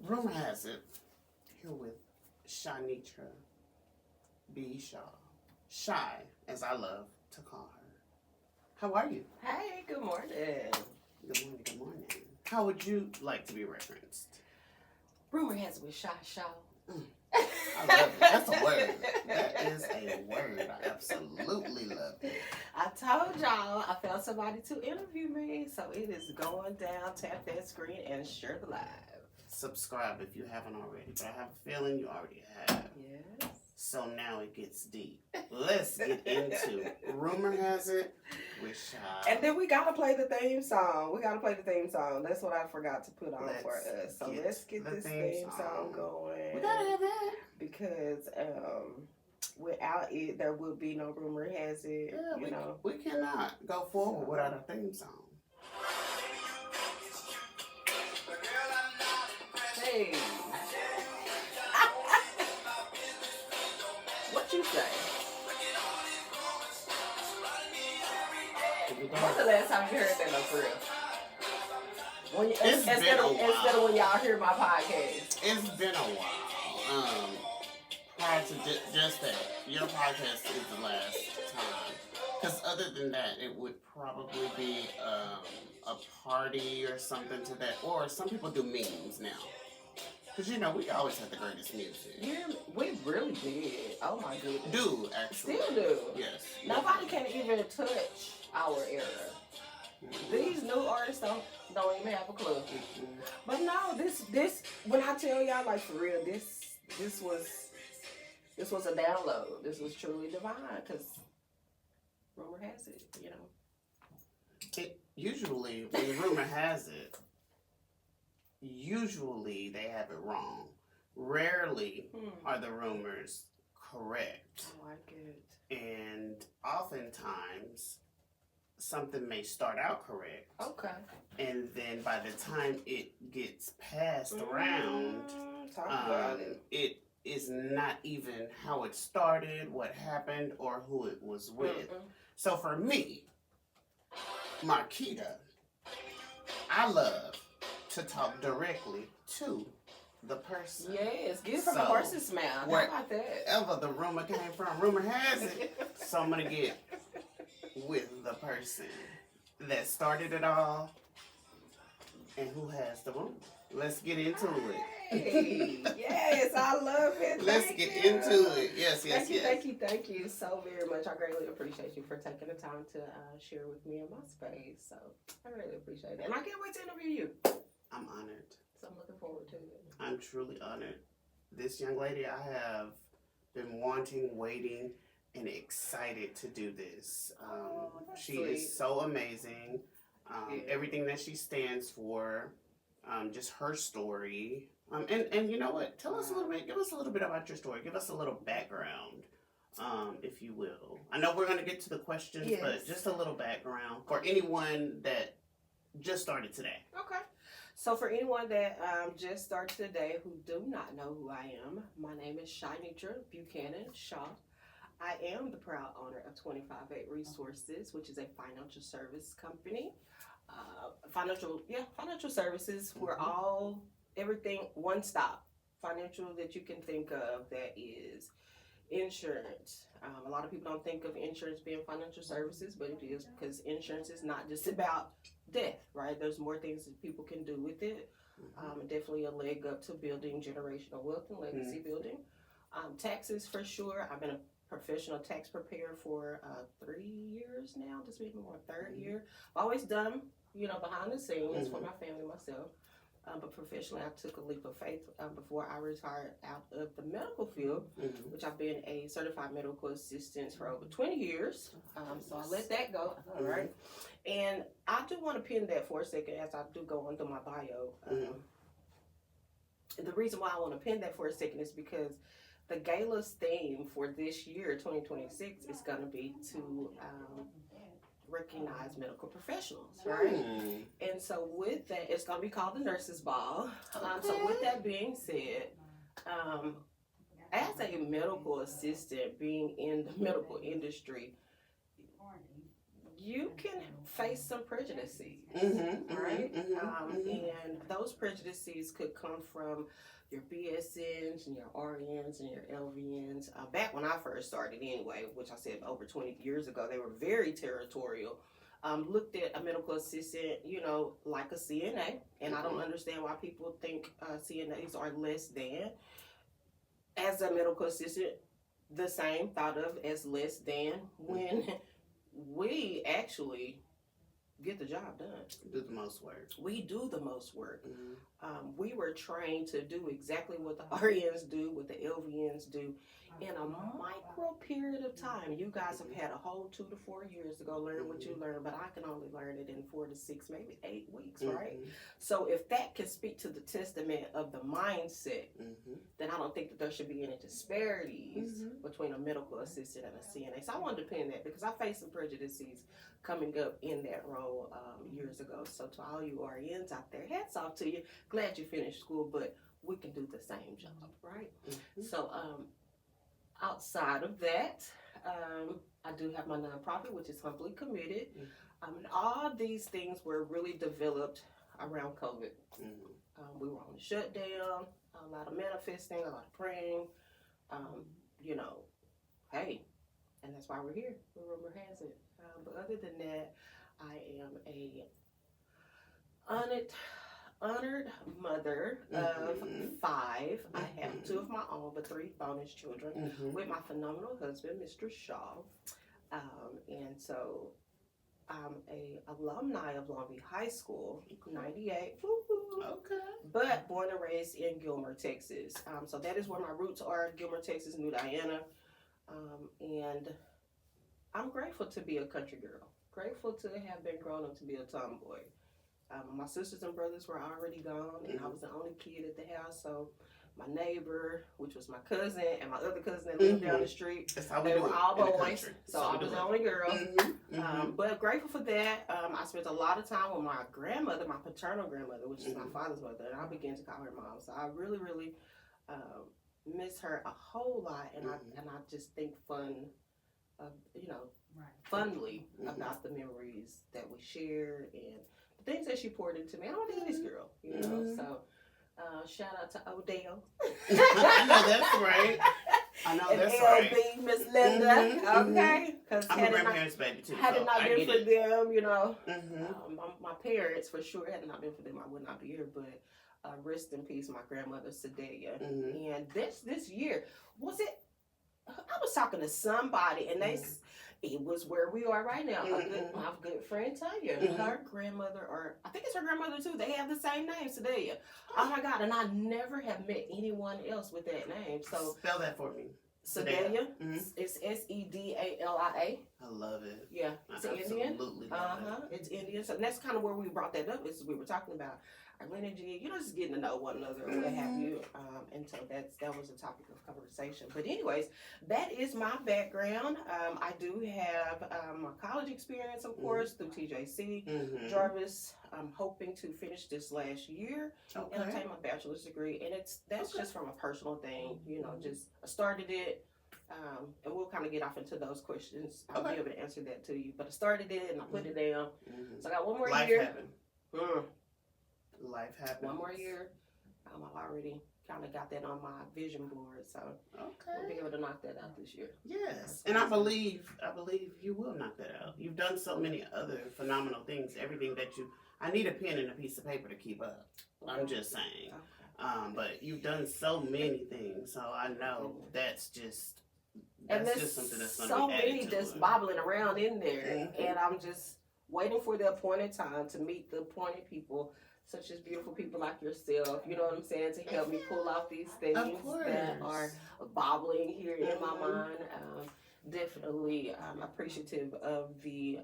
Rumor has it, here with Shanitra B. Shaw. Shy, as I love to call her. How are you? Hey, good morning. Good morning, good morning. How would you like to be referenced? Rumor has it with Shy Shaw. I love it. That's a word. That is a word. I absolutely love it. I told y'all I found somebody to interview me, so it is going down. Tap that screen and share the live. Subscribe if you haven't already, but I have a feeling you already have. Yes. So now it gets deep. Let's get into Rumor Has It with Shy. And then we gotta play the theme song. That's what I forgot to put on for us. So let's get this theme song going. We gotta have that. Because without it, there would be no Rumor Has It. Yeah, we cannot go forward without a theme song. Hey. What you say? When's the last time you heard that on for real? Instead of when y'all hear my podcast. It's been a while. Prior to just that, your podcast is the last time. Because other than that, it would probably be a party or something to that. Or some people do memes now. Because, we always had the greatest music. Yeah, we really did. Oh, my goodness. Do, actually. Still do. Yes. Nobody can even touch our era. Mm-hmm. These new artists don't even have a clue. Mm-hmm. But no, this when I tell y'all, like, for real, this was a download. This was truly divine, because Rumor has it, Usually, when Rumor has it, usually they have it wrong. Rarely are the rumors correct. I like it. And oftentimes, something may start out correct. Okay. And then by the time it gets passed around, it is not even how it started, what happened, or who it was with. So for me, Marquita, I love to talk directly to the person. Yes, get it from the horse's mouth. How about that? Wherever the rumor came from, rumor has it. So I'm going to get with the person that started it all and who has the rumor. Let's get into it. Hey, yes, I love it. Let's get into it. Yes. Thank you so very much. I greatly appreciate you for taking the time to share with me in my space. So I really appreciate it. And I can't wait to interview you. I'm honored. So I'm looking forward to it. I'm truly honored. This young lady, I have been wanting, waiting, and excited to do this. She is so amazing. Everything that she stands for, just her story. And you know what? Tell us a little bit. Give us a little bit about your story. Give us a little background, if you will. I know we're going to get to the questions, but just a little background for anyone that just started today. Okay. So for anyone that just started today who do not know who I am, my name is Shanitra Buchanan Shaw. I am the proud owner of 25/8 Resources, which is a financial service company. Financial services. We're everything one stop financial that you can think of that is insurance. A lot of people don't think of insurance being financial services, but it is, because insurance is not just about death, right? There's more things that people can do with it. Definitely a leg up to building generational wealth and legacy building. Taxes for sure. I've been a professional tax preparer for 3 years now. This will be my third year. I've always done, behind the scenes for my family, myself. But professionally, I took a leap of faith before I retired out of the medical field, which I've been a certified medical assistant for over 20 years. So I let that go. All right. And I do want to pin that for a second as I do go on through my bio. The reason why I want to pin that for a second is because the gala's theme for this year, 2026, is going to be to recognize medical professionals, right? And so with that, it's going to be called the Nurses Ball. So with that being said, as a medical assistant, being in the medical industry, you can face some prejudices, Mm-hmm, right? mm-hmm. And those prejudices could come from your BSNs and your RNs and your LVNs. Back when I first started, anyway, which I said over 20 years ago, they were very territorial. Looked at a medical assistant, like a CNA, and I don't understand why people think CNAs are less than. As a medical assistant, the same thought of as less than when we actually get the job done. Do the most work. We do the most work. Mm-hmm. We were trained to do exactly what the RNs do, what the LVNs do, in a micro period of time. You guys have had a whole 2 to 4 years to go learn what you learned, but I can only learn it in 4 to 6, maybe 8 weeks, right? So if that can speak to the testament of the mindset, then I don't think that there should be any disparities between a medical assistant and a CNA. So I wanted to pin that because I faced some prejudices coming up in that role years ago. So to all you RNs out there, hats off to you. Glad you finished school, but we can do the same job, right? So outside of that, I do have my nonprofit, which is Humbly Committed. And all these things were really developed around COVID. We were on the shutdown, a lot of manifesting, a lot of praying, hey, and that's why we're here. The rumor has it. But other than that, I am a honored mother of 5. I have 2 of my own, but 3 bonus children with my phenomenal husband, Mr. Shaw. And so I'm a alumni of Long Beach High School, 98. Okay. But born and raised in Gilmer, Texas. So that is where my roots are, Gilmer, Texas, New Diana. And I'm grateful to be a country girl. Grateful to have been grown up to be a tomboy. My sisters and brothers were already gone, and I was the only kid at the house. So my neighbor, which was my cousin, and my other cousin that lived down the street, they were all boys. So I was the only girl. But grateful for that. I spent a lot of time with my grandmother, my paternal grandmother, which is my father's mother, and I began to call her mom. So I really, really miss her a whole lot, and I just think fondly about the memories that we shared and the things that she poured into me. I'm a daddy's girl, So shout out to Odell. I know that's right. I know and that's LB, right. Miss Linda, okay? I'm a grandparents' baby too. Had it not been for them, Mm-hmm. my parents for sure. Had it not been for them, I would not be here. But rest in peace, my grandmother Sadelia. And this year was it? I was talking to somebody, and it was where we are right now. My good friend Tanya, her grandmother, or I think it's her grandmother too. They have the same name, Sadelia. Oh my God! And I never have met anyone else with that name. So spell that for me. Sadelia. It's Sedalia. I love it. Yeah, it's Indian. Absolutely. It's Indian. So that's kind of where we brought that up. Is we were talking about our lineage, just getting to know one another or what have you. And so that was a topic of conversation. But anyways, that is my background. I do have my college experience, of course, through TJC, Jarvis. I'm hoping to finish this last year and obtain my bachelor's degree. And that's just from a personal thing, just I started it. And we'll kind of get off into those questions. I'll be able to answer that to you. But I started it and I put it down. So I got one more year. Life happened. One more year. I've already kind of got that on my vision board, so we'll be able to knock that out this year. Yes, and I believe you will knock that out. You've done so many other phenomenal things. Everything that I need a pen and a piece of paper to keep up. I'm just saying. But you've done so many things, so I know that's just something that's going to so be added many to just it. bobbling around in there, and I'm just waiting for the appointed time to meet the appointed people, such as beautiful people like yourself, you know what I'm saying, to help me pull off these things that are bobbling here in my mind. Definitely appreciative of the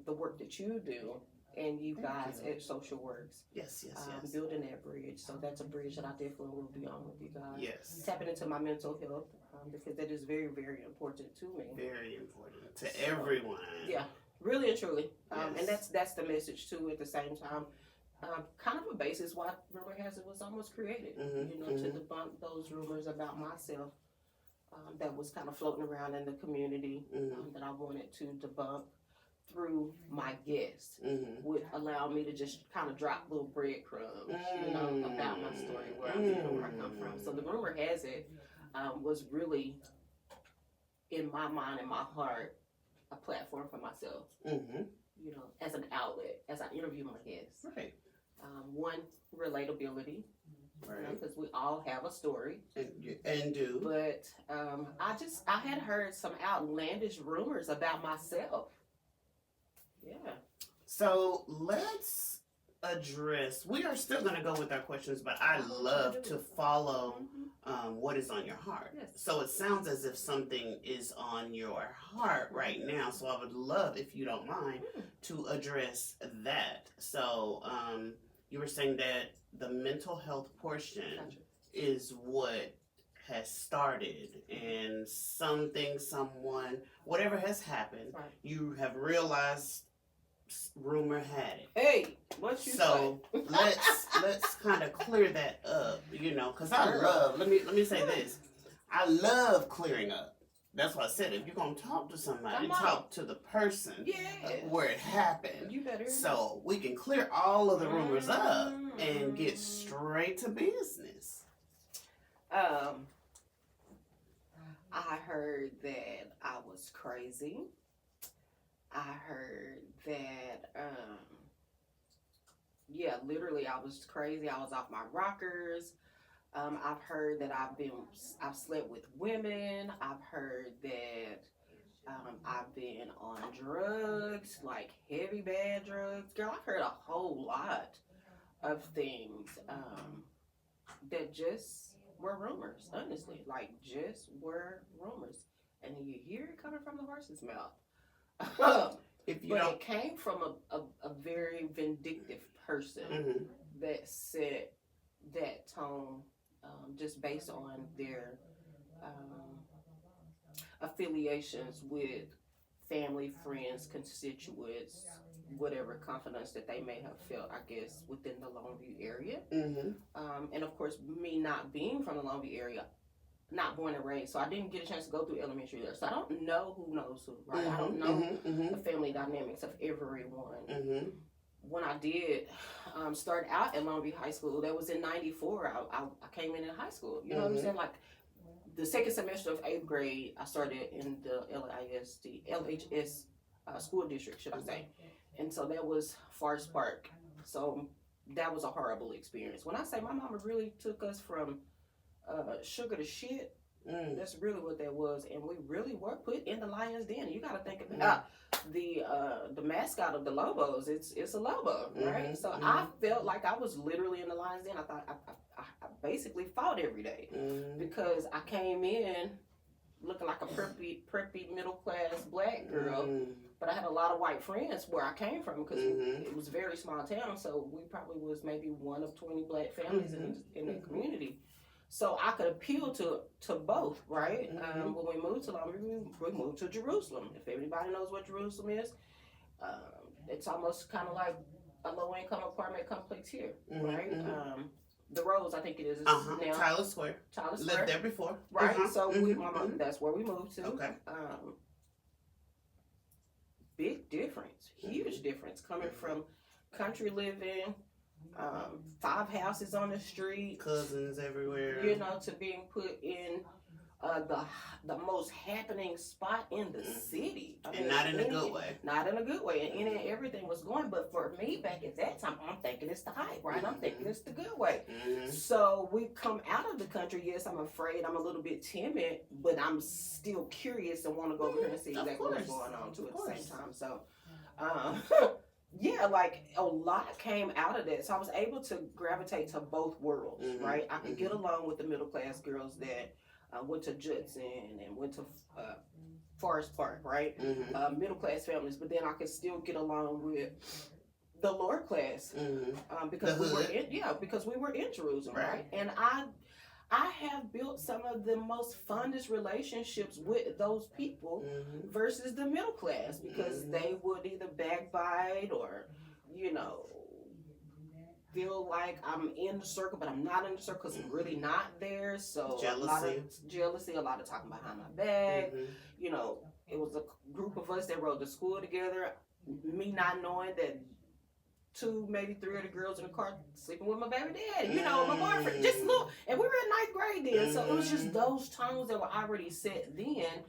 work that you do and you guys at Social Works. Yes. Building that bridge. So that's a bridge that I definitely will be on with you guys. Yes. Tapping into my mental health because that is very, very important to me. Very important to everyone. Yeah, really and truly. And that's the message too at the same time. Kind of a basis why Rumor Has It was almost created, to debunk those rumors about myself that was kind of floating around in the community that I wanted to debunk through my guests would allow me to just kind of drop little breadcrumbs, about my story, where I've been and where I come from. So the rumor has it was really, in my mind and my heart, a platform for myself. As an outlet, as I interview my guests. Right. One, relatability. Right. Because we all have a story. And do. But I had heard some outlandish rumors about myself. Yeah. So let's address, we are still going to go with our questions, but I love to follow what is on your heart. Yes. So it sounds as if something is on your heart right now. So I would love, if you don't mind, to address that. So you were saying that the mental health portion is what has started, and someone, whatever has happened, you have realized rumor had it. Hey, what you so say? let's kind of clear that up, because I love. Let me say this. I love clearing up. That's why I said, if you're gonna talk to somebody, talk to the person where it happened. You better. So we can clear all of the rumors up and get straight to business. I heard that I was crazy. I heard that, literally I was crazy. I was off my rockers. I've heard that I've slept with women. I've heard that I've been on drugs, like heavy bad drugs. Girl, I've heard a whole lot of things that just were rumors, honestly. Like, just were rumors. And you hear it coming from the horse's mouth. It came from a very vindictive person that set that tone just based on their affiliations with family, friends, constituents, whatever confidence that they may have felt, I guess, within the Longview area. And of course, me not being from the Longview area, not born and raised, so I didn't get a chance to go through elementary there. So I don't know who knows who, right? I don't know the family dynamics of everyone. When I did start out at Longview High School, that was in '94. I came in high school. You know what I'm saying? Like, the second semester of 8th grade, I started in the LHS school district, should I say. And so that was Forest Park. So that was a horrible experience. When I say my mama really took us from sugar to shit, that's really what that was. And we really were put in the lion's den. You got to think about the mascot of the Lobos. It's a Lobo, right? So I felt like I was literally in the lion's den. I thought I basically fought every day because I came in looking like a preppy middle class black girl, but I had a lot of white friends where I came from because it was a very small town. So we probably was maybe one of 20 black families in the community. So I could appeal to both, right? When we moved to Longview, we moved to Jerusalem. If everybody knows what Jerusalem is, it's almost kind of like a low-income apartment complex here, right? The Rose, I think it is now. Tyler Square. Lived there before. Right? So with my mom, that's where we moved to. Okay. Big difference, huge difference coming from country living, 5 houses on the street, cousins everywhere, to being put in the most happening spot in the city. And not in a good way. Not in a good way. And in it, everything was going. But for me, back at that time, I'm thinking it's the hype, right? I'm thinking it's the good way. So we come out of the country. Yes, I'm afraid. I'm a little bit timid, but I'm still curious and want to go over here and see exactly what's going on too at the same time. So, yeah, like a lot came out of that. So I was able to gravitate to both worlds, right? I could get along with the middle class girls that went to Judson and went to Forest Park, right? Middle class families, but then I could still get along with the lower class because we were in Jerusalem, right? And I have built some of the most fondest relationships with those people versus the middle class because they would either backbite or, feel like I'm in the circle, but I'm not in the circle because I'm really not there. So jealousy, a lot of talking behind my back. It was a group of us that rode to school together. me not knowing that 2, maybe 3 of the girls in the car sleeping with my baby daddy, my boyfriend, just look, and we were in 9th grade then, so it was just those tones that were already set then.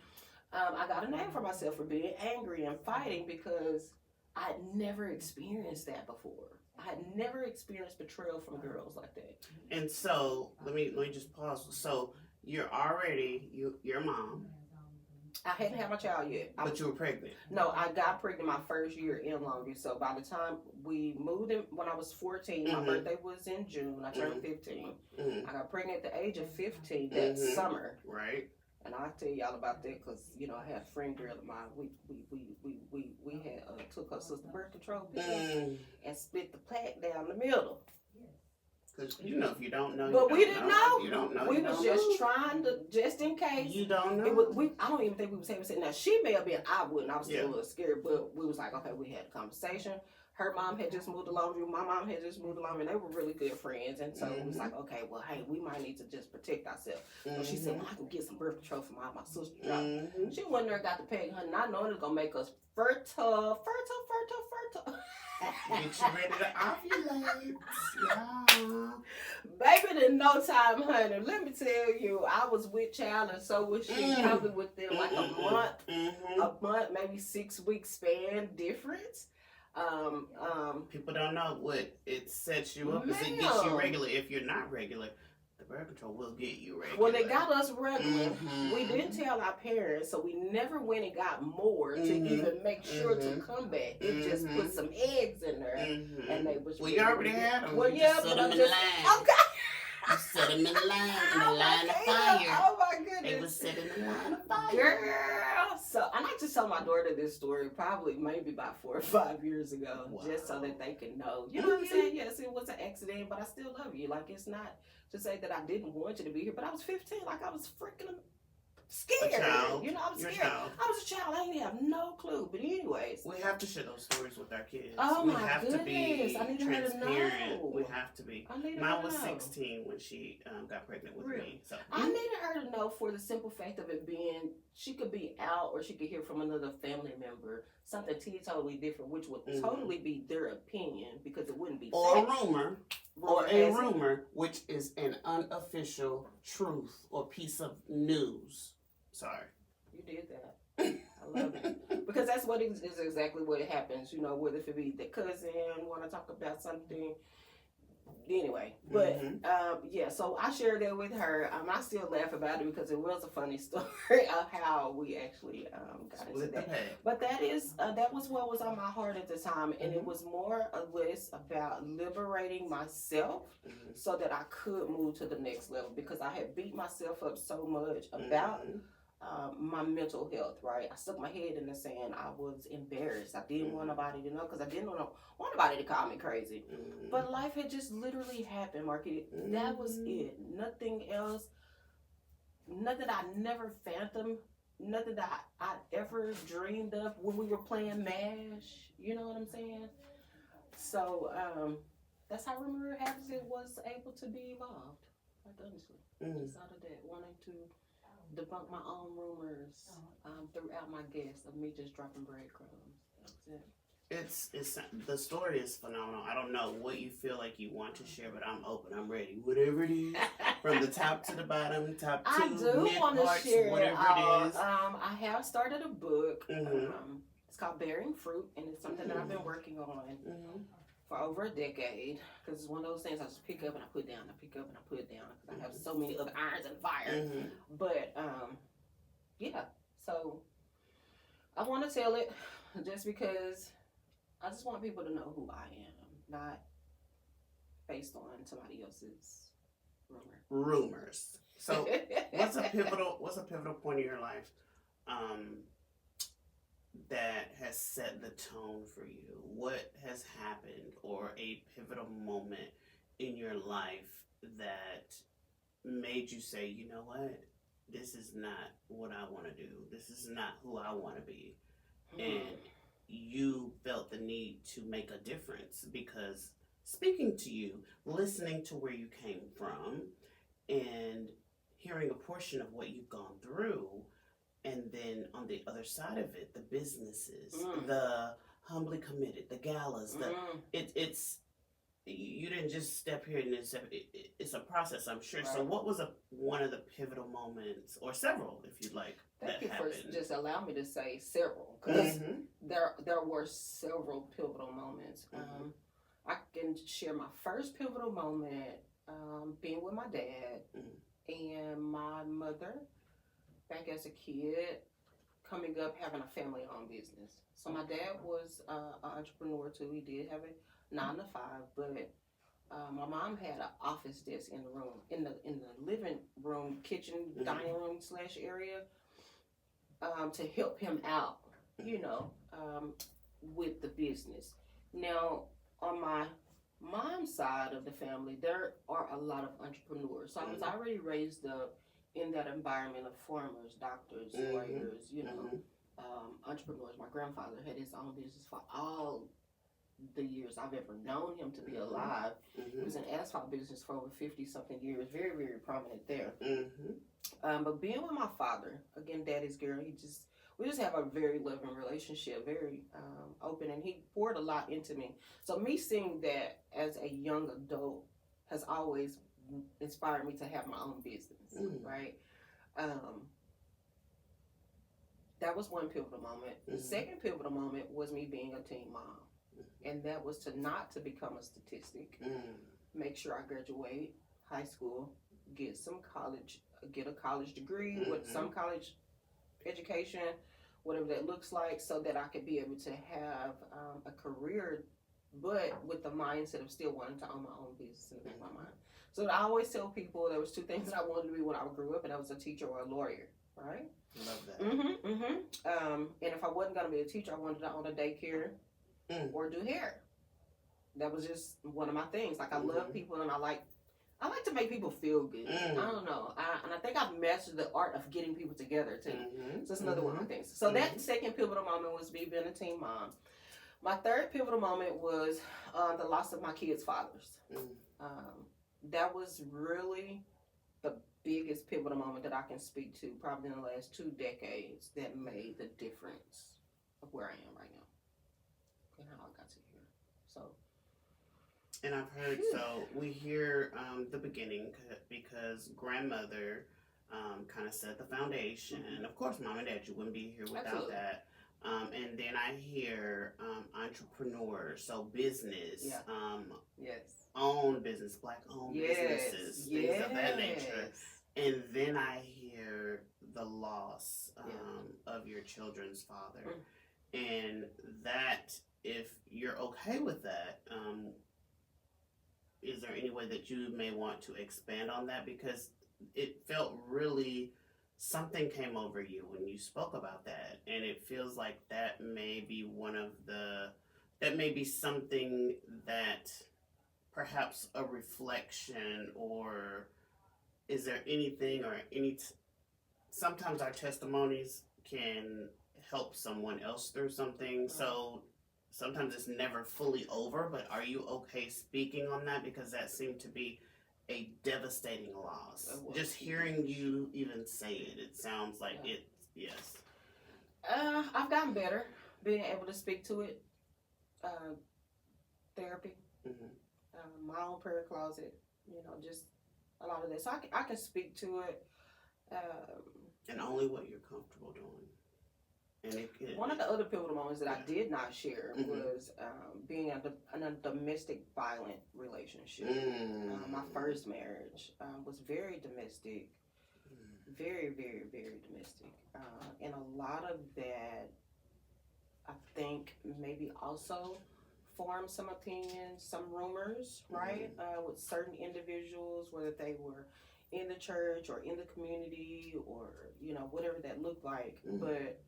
I got a name for myself for being angry and fighting because I had never experienced that before. I had never experienced betrayal from girls like that. And so let me just pause. So you're already your mom. I hadn't had my child yet. But you were pregnant. No, I got pregnant my first year in Longview. So by the time we moved in, when I was 14, my birthday was in June. I turned 15. I got pregnant at the age of 15 that summer. Right. And I'll tell y'all about that because, I had a friend girl of mine. We had took her sister birth control pills and split the plaque down the middle. Because, if you don't know, but we didn't know. You don't know. We was just trying to, just in case. You don't know. I don't even think we was having sex. Now, she may have been, I wouldn't. I was still a little scared. But we was like, okay, we had a conversation. Her mom had just moved to Longview. My mom had just moved to Longview. They were really good friends. And so it was like, okay, well, hey, we might need to just protect ourselves. So she said, well, I can get some birth control for my sister. She went there and got the peg, honey, not knowing it was going to make us fertile. Get you ready to ovulate. Yeah. Baby, in no time, honey. Let me tell you, I was with child and so was she. Probably within like a month, maybe 6 weeks span difference. People don't know what it sets you up. Is it gets you regular. If you're not regular, the birth control will get you regular. Well, they got us regular. We didn't tell our parents, so we never went and got more to even make sure to come back. It just put some eggs in there, and they was. Well, you already had them. Well, yeah, but I'm just okay. You set them in the line of fire. Oh my goodness. They was set in the line of fire. Girl. So I like to tell my daughter this story probably maybe about 4 or 5 years ago, just so that they can know. You know what I'm saying? Yes, it was an accident, but I still love you. Like, it's not to say that I didn't want you to be here, but I was 15. Like, I was freaking scared. I was scared. I was a child. I didn't have no clue. But anyways, we have to share those stories with our kids. Oh we my have goodness. to be I need transparent. her to know. We have to be. Mine was 16 when she got pregnant with me. So I needed her to know for the simple fact of it being she could be out or she could hear from another family member something totally different, which would totally be their opinion because it wouldn't be or a rumor. Or a rumor, which is an unofficial truth or piece of news. Sorry. You did that. I love it. Because that's what is exactly what happens, whether if it be the cousin want to talk about something. Anyway, but so I shared that with her. I still laugh about it because it was a funny story of how we actually got into that. But that was what was on my heart at the time, and it was more or less about liberating myself so that I could move to the next level because I had beat myself up so much about my mental health, right? I stuck my head in the sand. I was embarrassed. I didn't want nobody to know because I didn't want nobody to call me crazy. But life had just literally happened, Marky. That was it. Nothing else. Nothing I never fathomed. Nothing that I ever dreamed of when we were playing MASH. You know what I'm saying? So that's how Rumor Happens It was able to be evolved. Like, honestly. Just out of that, wanting to debunk my own rumors throughout my guests of me just dropping breadcrumbs. That's it. It's the story is phenomenal. I don't know what you feel like you want to share, but I'm open. I'm ready. Whatever it is, from the top to the bottom, top two, I do want to share whatever it is. I have started a book. It's called Bearing Fruit, and it's something that I've been working on for over a decade. Because it's one of those things I just pick up and I put down. I pick up and I put down because I have so many other irons in the fire. But so I want to tell it just because. I just want people to know who I am, not based on somebody else's rumors. So, what's a pivotal point in your life that has set the tone for you? What has happened, or a pivotal moment in your life that made you say, you know what, this is not what I want to do. This is not who I want to be, and you felt the need to make a difference because speaking to you, listening to where you came from, and hearing a portion of what you've gone through, and then on the other side of it, the businesses, the humbly committed, the galas, it's you didn't just step here and it's a process, I'm sure. Right. So what was one of the pivotal moments, or several if you'd like? Thank you for just allowing me to say several, because there were several pivotal moments. I can share my first pivotal moment, being with my dad and my mother back as a kid, coming up, having a family-owned business. So my dad was an entrepreneur too. He did have a 9 to 5, but my mom had an office desk in the room, in the living room, kitchen, dining room / area, to help him out, with the business. Now, on my mom's side of the family, there are a lot of entrepreneurs. So I was already raised up in that environment of farmers, doctors, lawyers, entrepreneurs. My grandfather had his own business for all the years I've ever known him to be alive. He was in asphalt business for over 50-something years, very, very prominent there. But being with my father, again, daddy's girl, we just have a very loving relationship, very open, and he poured a lot into me. So me seeing that as a young adult has always inspired me to have my own business, right? That was one pivotal moment. The second pivotal moment was me being a teen mom. And that was to become a statistic. Make sure I graduate high school, get a college degree with some college education, whatever that looks like, so that I could be able to have a career, but with the mindset of still wanting to own my own business in the back of my mind. So I always tell people there was 2 things that I wanted to be when I grew up, and that was a teacher or a lawyer, right? Love that. And if I wasn't going to be a teacher, I wanted to own a daycare or do hair. That was just one of my things. Like, I love people, and I like to make people feel good. I don't know. And I think I've mastered the art of getting people together, too. So that's another one of my things. So that second pivotal moment was me being a teen mom. My third pivotal moment was the loss of my kids' fathers. That was really the biggest pivotal moment that I can speak to, probably in the last 2 decades, that made the difference of where I am right now and how I got to here. So. And I've heard, so we hear the beginning, because grandmother kind of set the foundation. Of course, mom and dad, you wouldn't be here without that. And then I hear entrepreneur, so business, own business, black-owned businesses, things of that nature. And then I hear the loss of your children's father. And that, if you're okay with that, is there any way that you may want to expand on that? Because it felt really, something came over you when you spoke about that. And it feels like that may be that may be something that perhaps a reflection, or is there anything or sometimes our testimonies can help someone else through something. So sometimes it's never fully over, but are you okay speaking on that? Because that seemed to be a devastating loss. Just hearing you even say it, it sounds like yes. I've gotten better being able to speak to it. Therapy, my own prayer closet, just a lot of that. So I can speak to it. And only what you're comfortable doing. And one of the other pivotal moments that I did not share was being in a domestic violent relationship. My first marriage was very domestic, very, very, very domestic. And a lot of that, I think, maybe also formed some opinions, some rumors, right, with certain individuals, whether they were in the church or in the community or, whatever that looked like. But,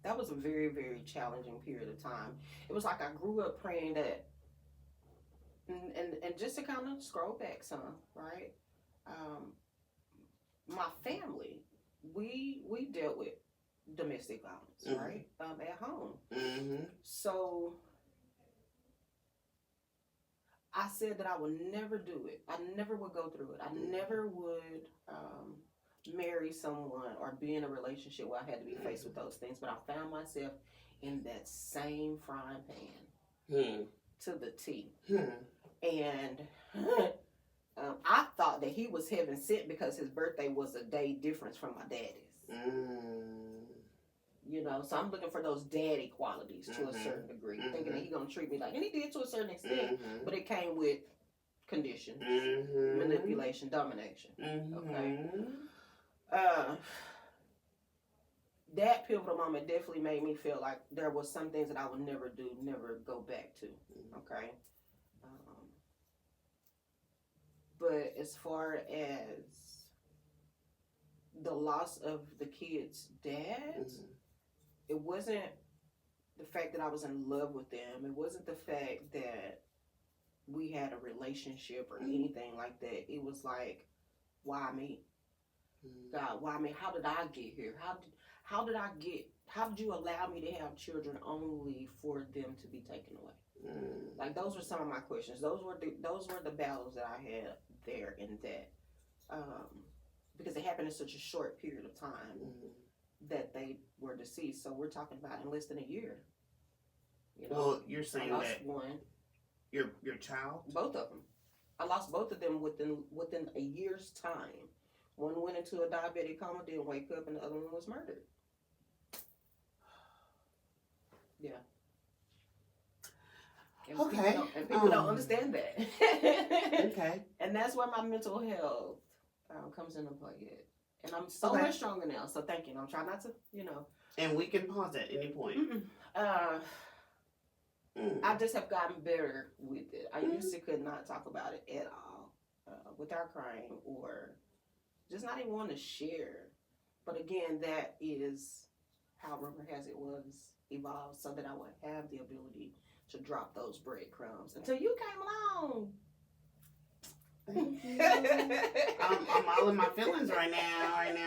that was a very, very challenging period of time. It was like I grew up praying that, and just to kind of scroll back some, right, my family, we dealt with domestic violence, right, at home. So I said that I would never do it. I never would go through it. I never would marry someone or be in a relationship where I had to be faced with those things, but I found myself in that same frying pan to the T. And I thought that he was heaven sent because his birthday was a day difference from my daddy's. You know, so I'm looking for those daddy qualities to a certain degree, thinking that he's going to treat me like, and he did to a certain extent, but it came with conditions, manipulation, domination. Okay. That pivotal moment definitely made me feel like there was some things that I would never do, never go back to. Okay. But as far as the loss of the kid's dad, it wasn't the fact that I was in love with them. It wasn't the fact that we had a relationship or anything like that. It was like, why me? God, why me? How did I get here? How did you allow me to have children only for them to be taken away? Like, those were some of my questions. Those were the battles that I had there in that, because it happened in such a short period of time that they were deceased. So we're talking about in less than a year. You know, well, you're saying that one, your child, both of them, I lost both of them within a year's time. One went into a diabetic coma, didn't wake up, and the other one was murdered. Yeah. And okay. People don't understand that. Okay. And that's where my mental health comes into play yet. And I'm so much stronger now. So thank you. And I'm trying not to, And we can pause at any point. I just have gotten better with it. I used to could not talk about it at all without crying or just not even want to share. But again, that is how rumor has it was evolved so that I would have the ability to drop those breadcrumbs until you came along. Thank you. I'm all in my feelings right now. And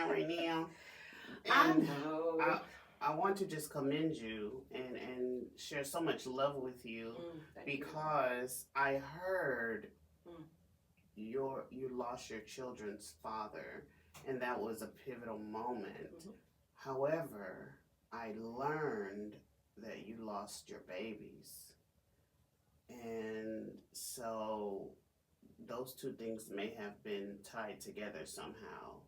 I know. I want to just commend you and share so much love with you because you. I heard you lost your children's father, and that was a pivotal moment. However, I learned that you lost your babies, and so those two things may have been tied together somehow.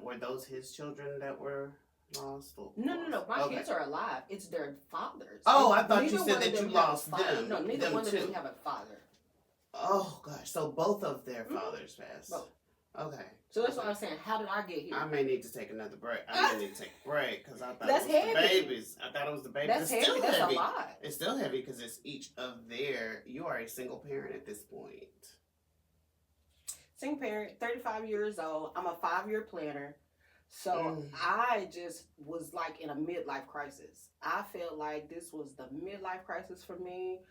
Were those his children that were lost? No. My kids are alive. It's their fathers. Oh, I thought you said that you lost them. No, neither one of them have a father. Oh, gosh. So both of their fathers passed. Both. Okay. So that's what I'm saying. How did I get here? I may need to take another break. I may need to take a break because I thought that's it was heavy. the babies. I thought it was the babies. That's it's heavy. Still that's heavy. A lot. It's still heavy because it's each of their. You are a single parent at this point. Single parent, 35 years old. I'm a 5-year planner. So I just was like in a midlife crisis. I felt like this was the midlife crisis for me.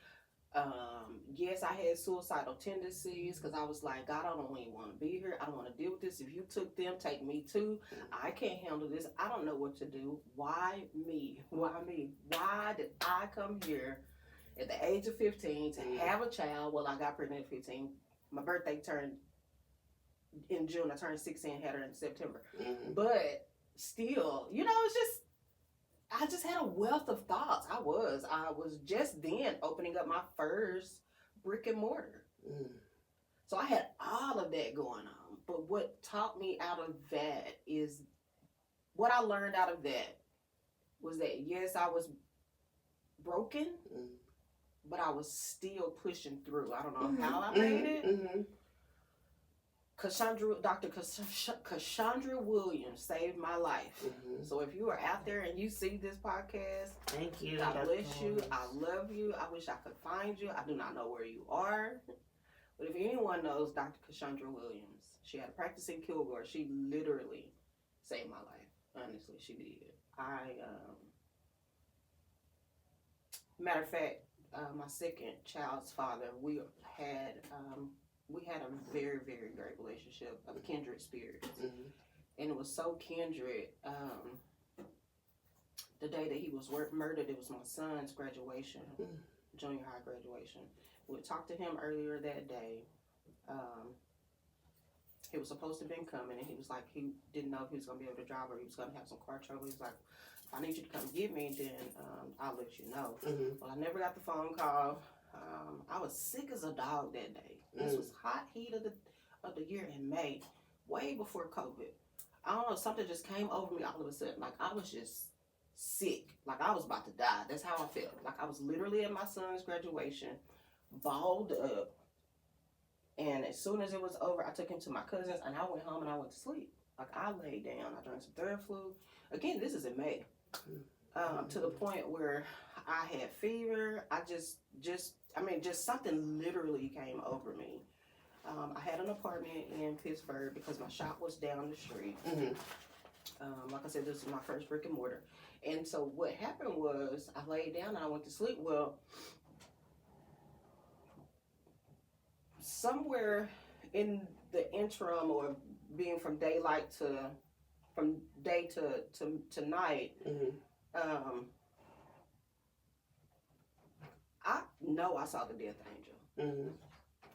Yes, I had suicidal tendencies because I was like, God, I don't even want to be here. I don't want to deal with this. If you took them, take me too. I can't handle this. I don't know what to do. Why me? Why me? Why did I come here at the age of 15 to have a child? Well, I got pregnant at 15. My birthday turned in June. I turned 16, had her in September. But still, it's just, I just had a wealth of thoughts. I was just then opening up my first brick and mortar. So I had all of that going on. But what taught me out of that is, what I learned out of that was that, yes, I was broken, but I was still pushing through. I don't know how I made it. Dr. Cassandra Williams saved my life. So if you are out there and you see this podcast, thank you. God bless you. I love you. I wish I could find you. I do not know where you are. But if anyone knows Dr. Cassandra Williams, she had a practice in Kilgore. She literally saved my life. Honestly, she did. Matter of fact, my second child's father, we had a very, very great relationship of kindred spirits. And it was so kindred. The day that he was murdered, it was my son's graduation, junior high graduation. We talked to him earlier that day. He was supposed to have been coming, and he was like, he didn't know if he was going to be able to drive or he was going to have some car trouble. He was like, if I need you to come get me, then I'll let you know. Well, I never got the phone call. I was sick as a dog that day. This was hot heat of the year in May, way before COVID. I don't know, something just came over me all of a sudden. Like, I was just sick. Like, I was about to die. That's how I felt. Like, I was literally at my son's graduation, balled up. And as soon as it was over, I took him to my cousin's, and I went home and I went to sleep. Like, I laid down. I drank some Theraflu. Again, this is in May. To the point where I had fever. I just something literally came over me. I had an apartment in Pittsburgh because my shop was down the street. Like I said, this was my first brick and mortar. And so what happened was I laid down and I went to sleep. Well, somewhere in the interim, or being from day to night, I know I saw the death angel.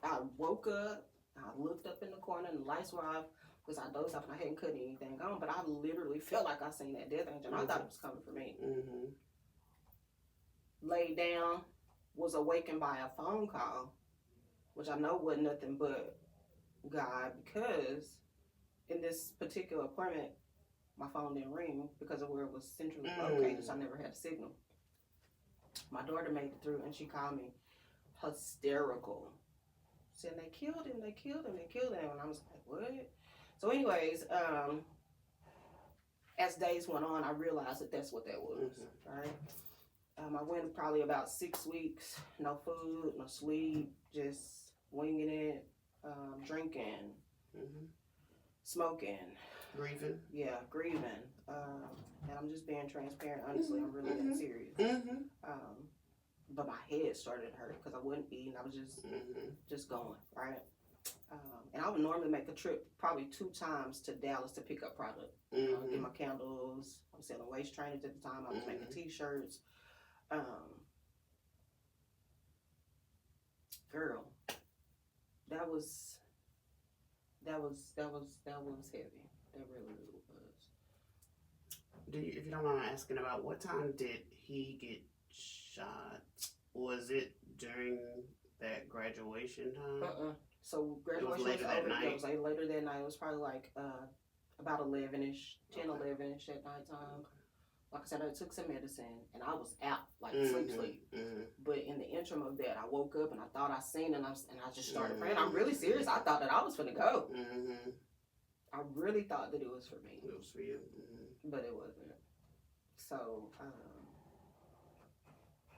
I woke up, I looked up in the corner, and the lights were off because I dozed off and I hadn't cut anything on, but I literally felt like I seen that death angel, and I thought it was coming for me. Laid down, was awakened by a phone call, which I know wasn't nothing but God, because in this particular appointment, my phone didn't ring because of where it was centrally located, so I never had a signal. My daughter made it through, and she called me hysterical, saying they killed him, and I was like, what? So anyways, as days went on, I realized that that's what that was, right? I went probably about 6 weeks, no food, no sleep, just winging it, drinking, smoking. Grieving? Yeah, grieving. And I'm just being transparent. Honestly, I'm really that serious. But my head started to hurt because I wasn't eating. I was just going, right? And I would normally make a trip probably 2 times to Dallas to pick up product. Get my candles. I was selling waist trainers at the time. I was making t-shirts. Girl, that was heavy. That really was. If you don't mind asking, about what time did he get shot? Was it during that graduation time? So graduation was over. It was later that night. It was probably like about 11ish, 10, 11ish at nighttime. Like I said, I took some medicine and I was out, like sleep. But in the interim of that, I woke up and I thought I seen it, and I just started praying. I'm really serious. I thought that I was finna go. I really thought that it was for me. It was for you. But it wasn't. So,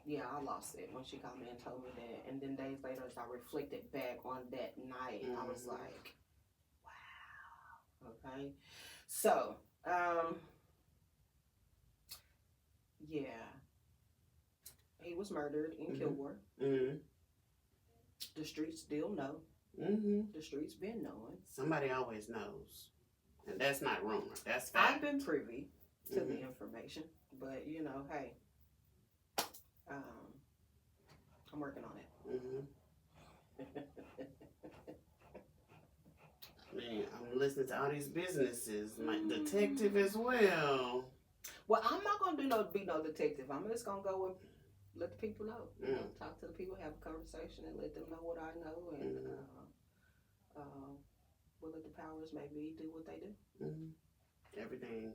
yeah, I lost it when she called me and told me that. And then days later, as I reflected back on that night, I was like, wow. Okay. So, yeah. He was murdered in Kilgore. The streets still know. The streets been knowing. Somebody always knows. And that's not rumor. That's fact. I've been privy to the information. But, you know, hey. I'm working on it. Man, I'm listening to all these businesses. My detective as well. Well, I'm not gonna be no detective. I'm just gonna go and let the people know. You know, talk to the people, have a conversation, and let them know what I know, and we'll let the powers maybe do what they do. Everything.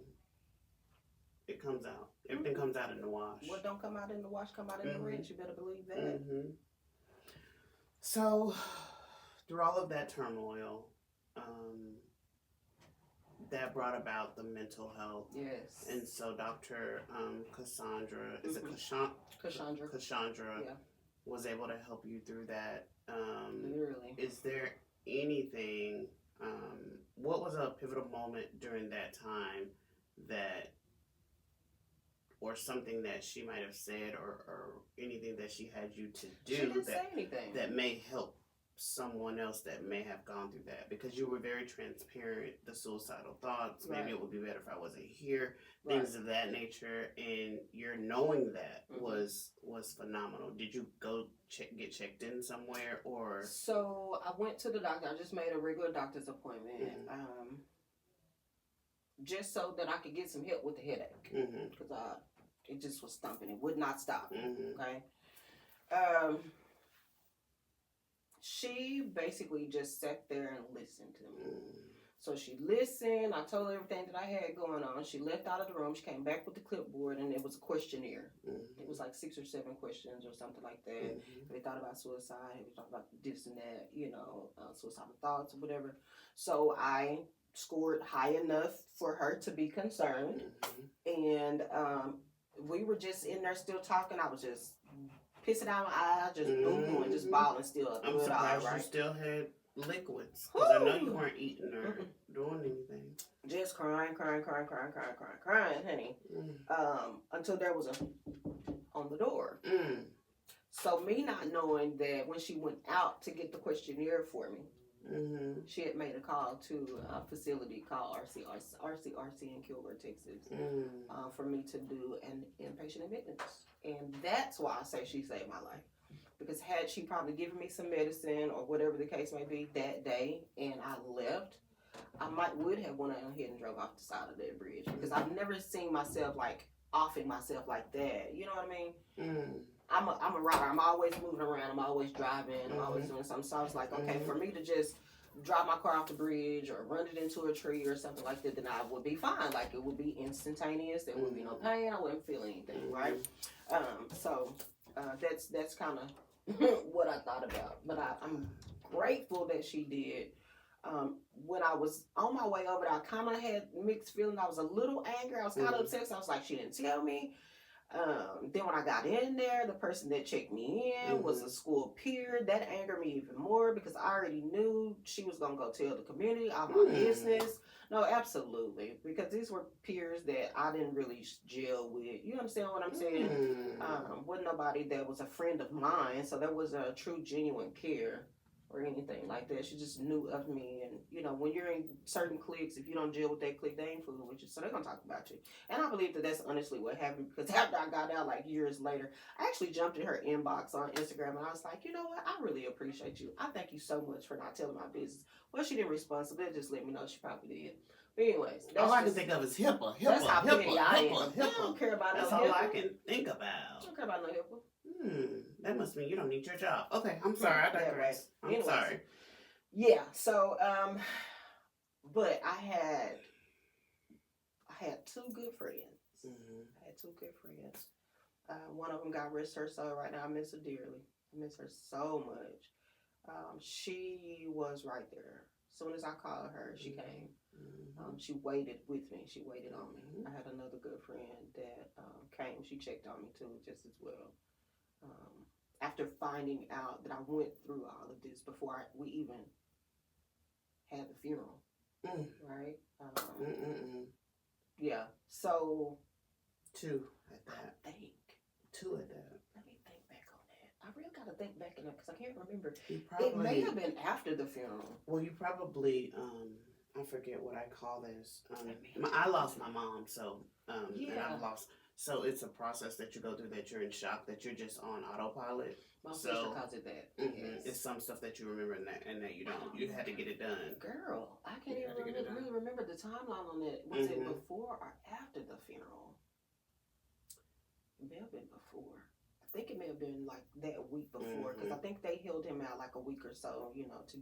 It comes out. Everything comes out in the wash. What don't come out in the wash come out in the rinse. You better believe that. So, through all of that turmoil, that brought about the mental health. Yes. And so Dr. Cassandra, is it Cassandra was able to help you through that. Literally. Is there anything, what was a pivotal moment during that time that, or something that she might have said, or anything that she had you to do she didn't say anything that may help someone else that may have gone through that? Because you were very transparent, the suicidal thoughts, maybe it would be better if I wasn't here, things of that nature, and your knowing that was was phenomenal. Did you go get checked in somewhere or? So I went to the doctor. I just made a regular doctor's appointment, just so that I could get some help with the headache, because it just was thumping. It would not stop. Okay. She basically just sat there and listened to me. So she listened. I told her everything that I had going on. She left out of the room. She came back with the clipboard, and it was a questionnaire. It was like 6 or 7 questions or something like that. They thought about suicide. They thought about this and that, suicidal thoughts or whatever. So I scored high enough for her to be concerned. And we were just in there still talking. I was just pissing out my eyes, just boo-hooing, just bawling still. I'm surprised you still had liquids, because I know you weren't eating or doing anything. Just crying, honey. Until there was a on the door. So me not knowing that when she went out to get the questionnaire for me, she had made a call to a facility called RCRC in Kilgore, Texas, for me to do an inpatient admittance. And that's why I say she saved my life. Because had she probably given me some medicine or whatever the case may be that day and I left, I would have went ahead and drove off the side of that bridge. Because I've never seen myself like offing myself like that. You know what I mean? I'm a rider. I'm always moving around. I'm always driving. I'm always doing something. So I was like, okay, for me to just drop my car off the bridge or run it into a tree or something like that, then I would be fine. Like, it would be instantaneous. There would be no pain. I wouldn't feel anything, right? So that's kind of what I thought about. But I'm grateful that she did. When I was on my way over there, I kind of had mixed feelings. I was a little angry. I was kind of upset. So I was like, she didn't tell me. Then when I got in there, the person that checked me in was a school peer. That angered me even more because I already knew she was going to go tell the community all my business. No, absolutely. Because these were peers that I didn't really gel with. You understand what I'm saying? Wasn't nobody that was a friend of mine. So there was a true, genuine care or anything like that. She just knew of me. And, when you're in certain cliques, if you don't deal with that clique, they ain't fooling with you. So they're going to talk about you. And I believe that that's honestly what happened. Because after I got out, like years later, I actually jumped in her inbox on Instagram. And I was like, you know what? I really appreciate you. I thank you so much for not telling my business. Well, she didn't respond. So they just let me know she probably did. But anyways. All I can think of is HIPAA. That's how petty I am. I don't care about that's no all HIPAA. I can think about. I don't care about no HIPAA. That must mean you don't need your job. Okay, I'm sorry. I digress. I'm sorry. Yeah, so, but I had 2 good friends. I had 2 good friends. One of them got rest her soul right now. I miss her dearly. I miss her so much. She was right there. As soon as I called her, she came. She waited with me. She waited on me. I had another good friend that came. She checked on me too, just as well. After finding out that I went through all of this before we even had the funeral, right? Yeah. So 2 at that. I think 2 at that. Let me think back on that. I really gotta think back on that because I can't remember. It may have been after the funeral. Well, you probably I forget what I call this. I lost my mom, so and I've lost. So it's a process that you go through that you're in shock, that you're just on autopilot. My sister calls it that. Yes. It's some stuff that you remember and that you don't. You had to get it done. Girl, I can't even really remember the timeline on that. Was it before or after the funeral? It may have been before. I think it may have been like that week before because I think they held him out like a week or so, to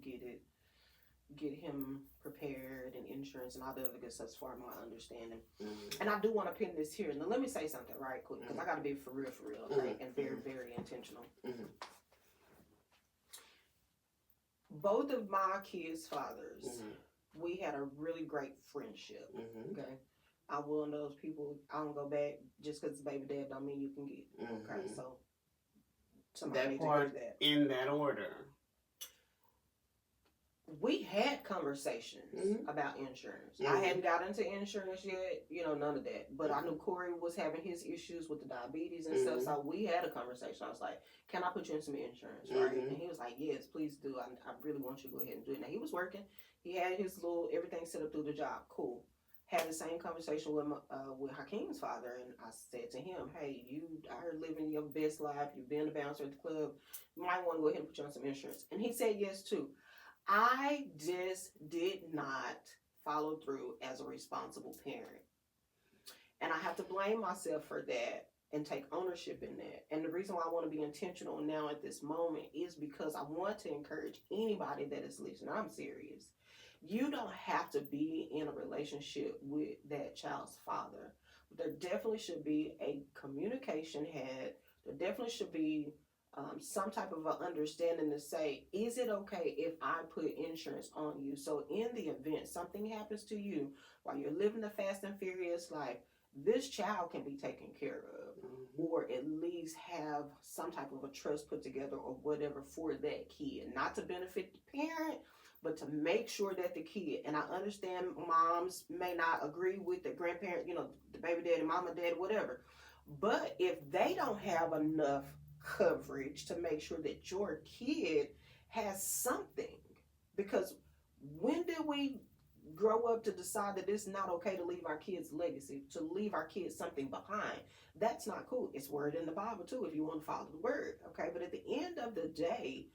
get him prepared and insurance and all the other good stuff as far as my understanding. And I do want to pin this here. Now let me say something right quick because I got to be for real, okay? And very, very intentional. Both of my kids' fathers, we had a really great friendship, okay? I'm one of those people, I don't go back just because it's baby dad don't mean you can get it, okay? So somebody needs to hear that. In that order. We had conversations about insurance. I hadn't got into insurance yet, none of that. But I knew Corey was having his issues with the diabetes and stuff, so we had a conversation. I was like, can I put you in some insurance, right? And he was like, yes, please do. I really want you to go ahead and do it. Now, he was working. He had his everything set up through the job. Cool. had the same conversation with Hakeem's father, and I said to him, "Hey, I heard living your best life. You've been a bouncer at the club. You might want to go ahead and put you on some insurance." And he said yes too. I just did not follow through as a responsible parent, and I have to blame myself for that and take ownership in that. And the reason why I want to be intentional now at this moment is because I want to encourage anybody that is listening. I'm serious. You don't have to be in a relationship with that child's father. There definitely should be a communication had. There definitely should be some type of an understanding to say, is it okay if I put insurance on you? So in the event something happens to you while you're living the fast and furious life, this child can be taken care of, or at least have some type of a trust put together or whatever for that kid. Not to benefit the parent, but to make sure that the kid, and I understand moms may not agree with the grandparent, the baby daddy, mama, daddy, whatever. But if they don't have enough coverage to make sure that your kid has something, because when did we grow up to decide that it's not okay to leave our kids legacy, to leave our kids something behind? That's not cool. It's word in the Bible too, if you want to follow the word, okay? But at the end of the day,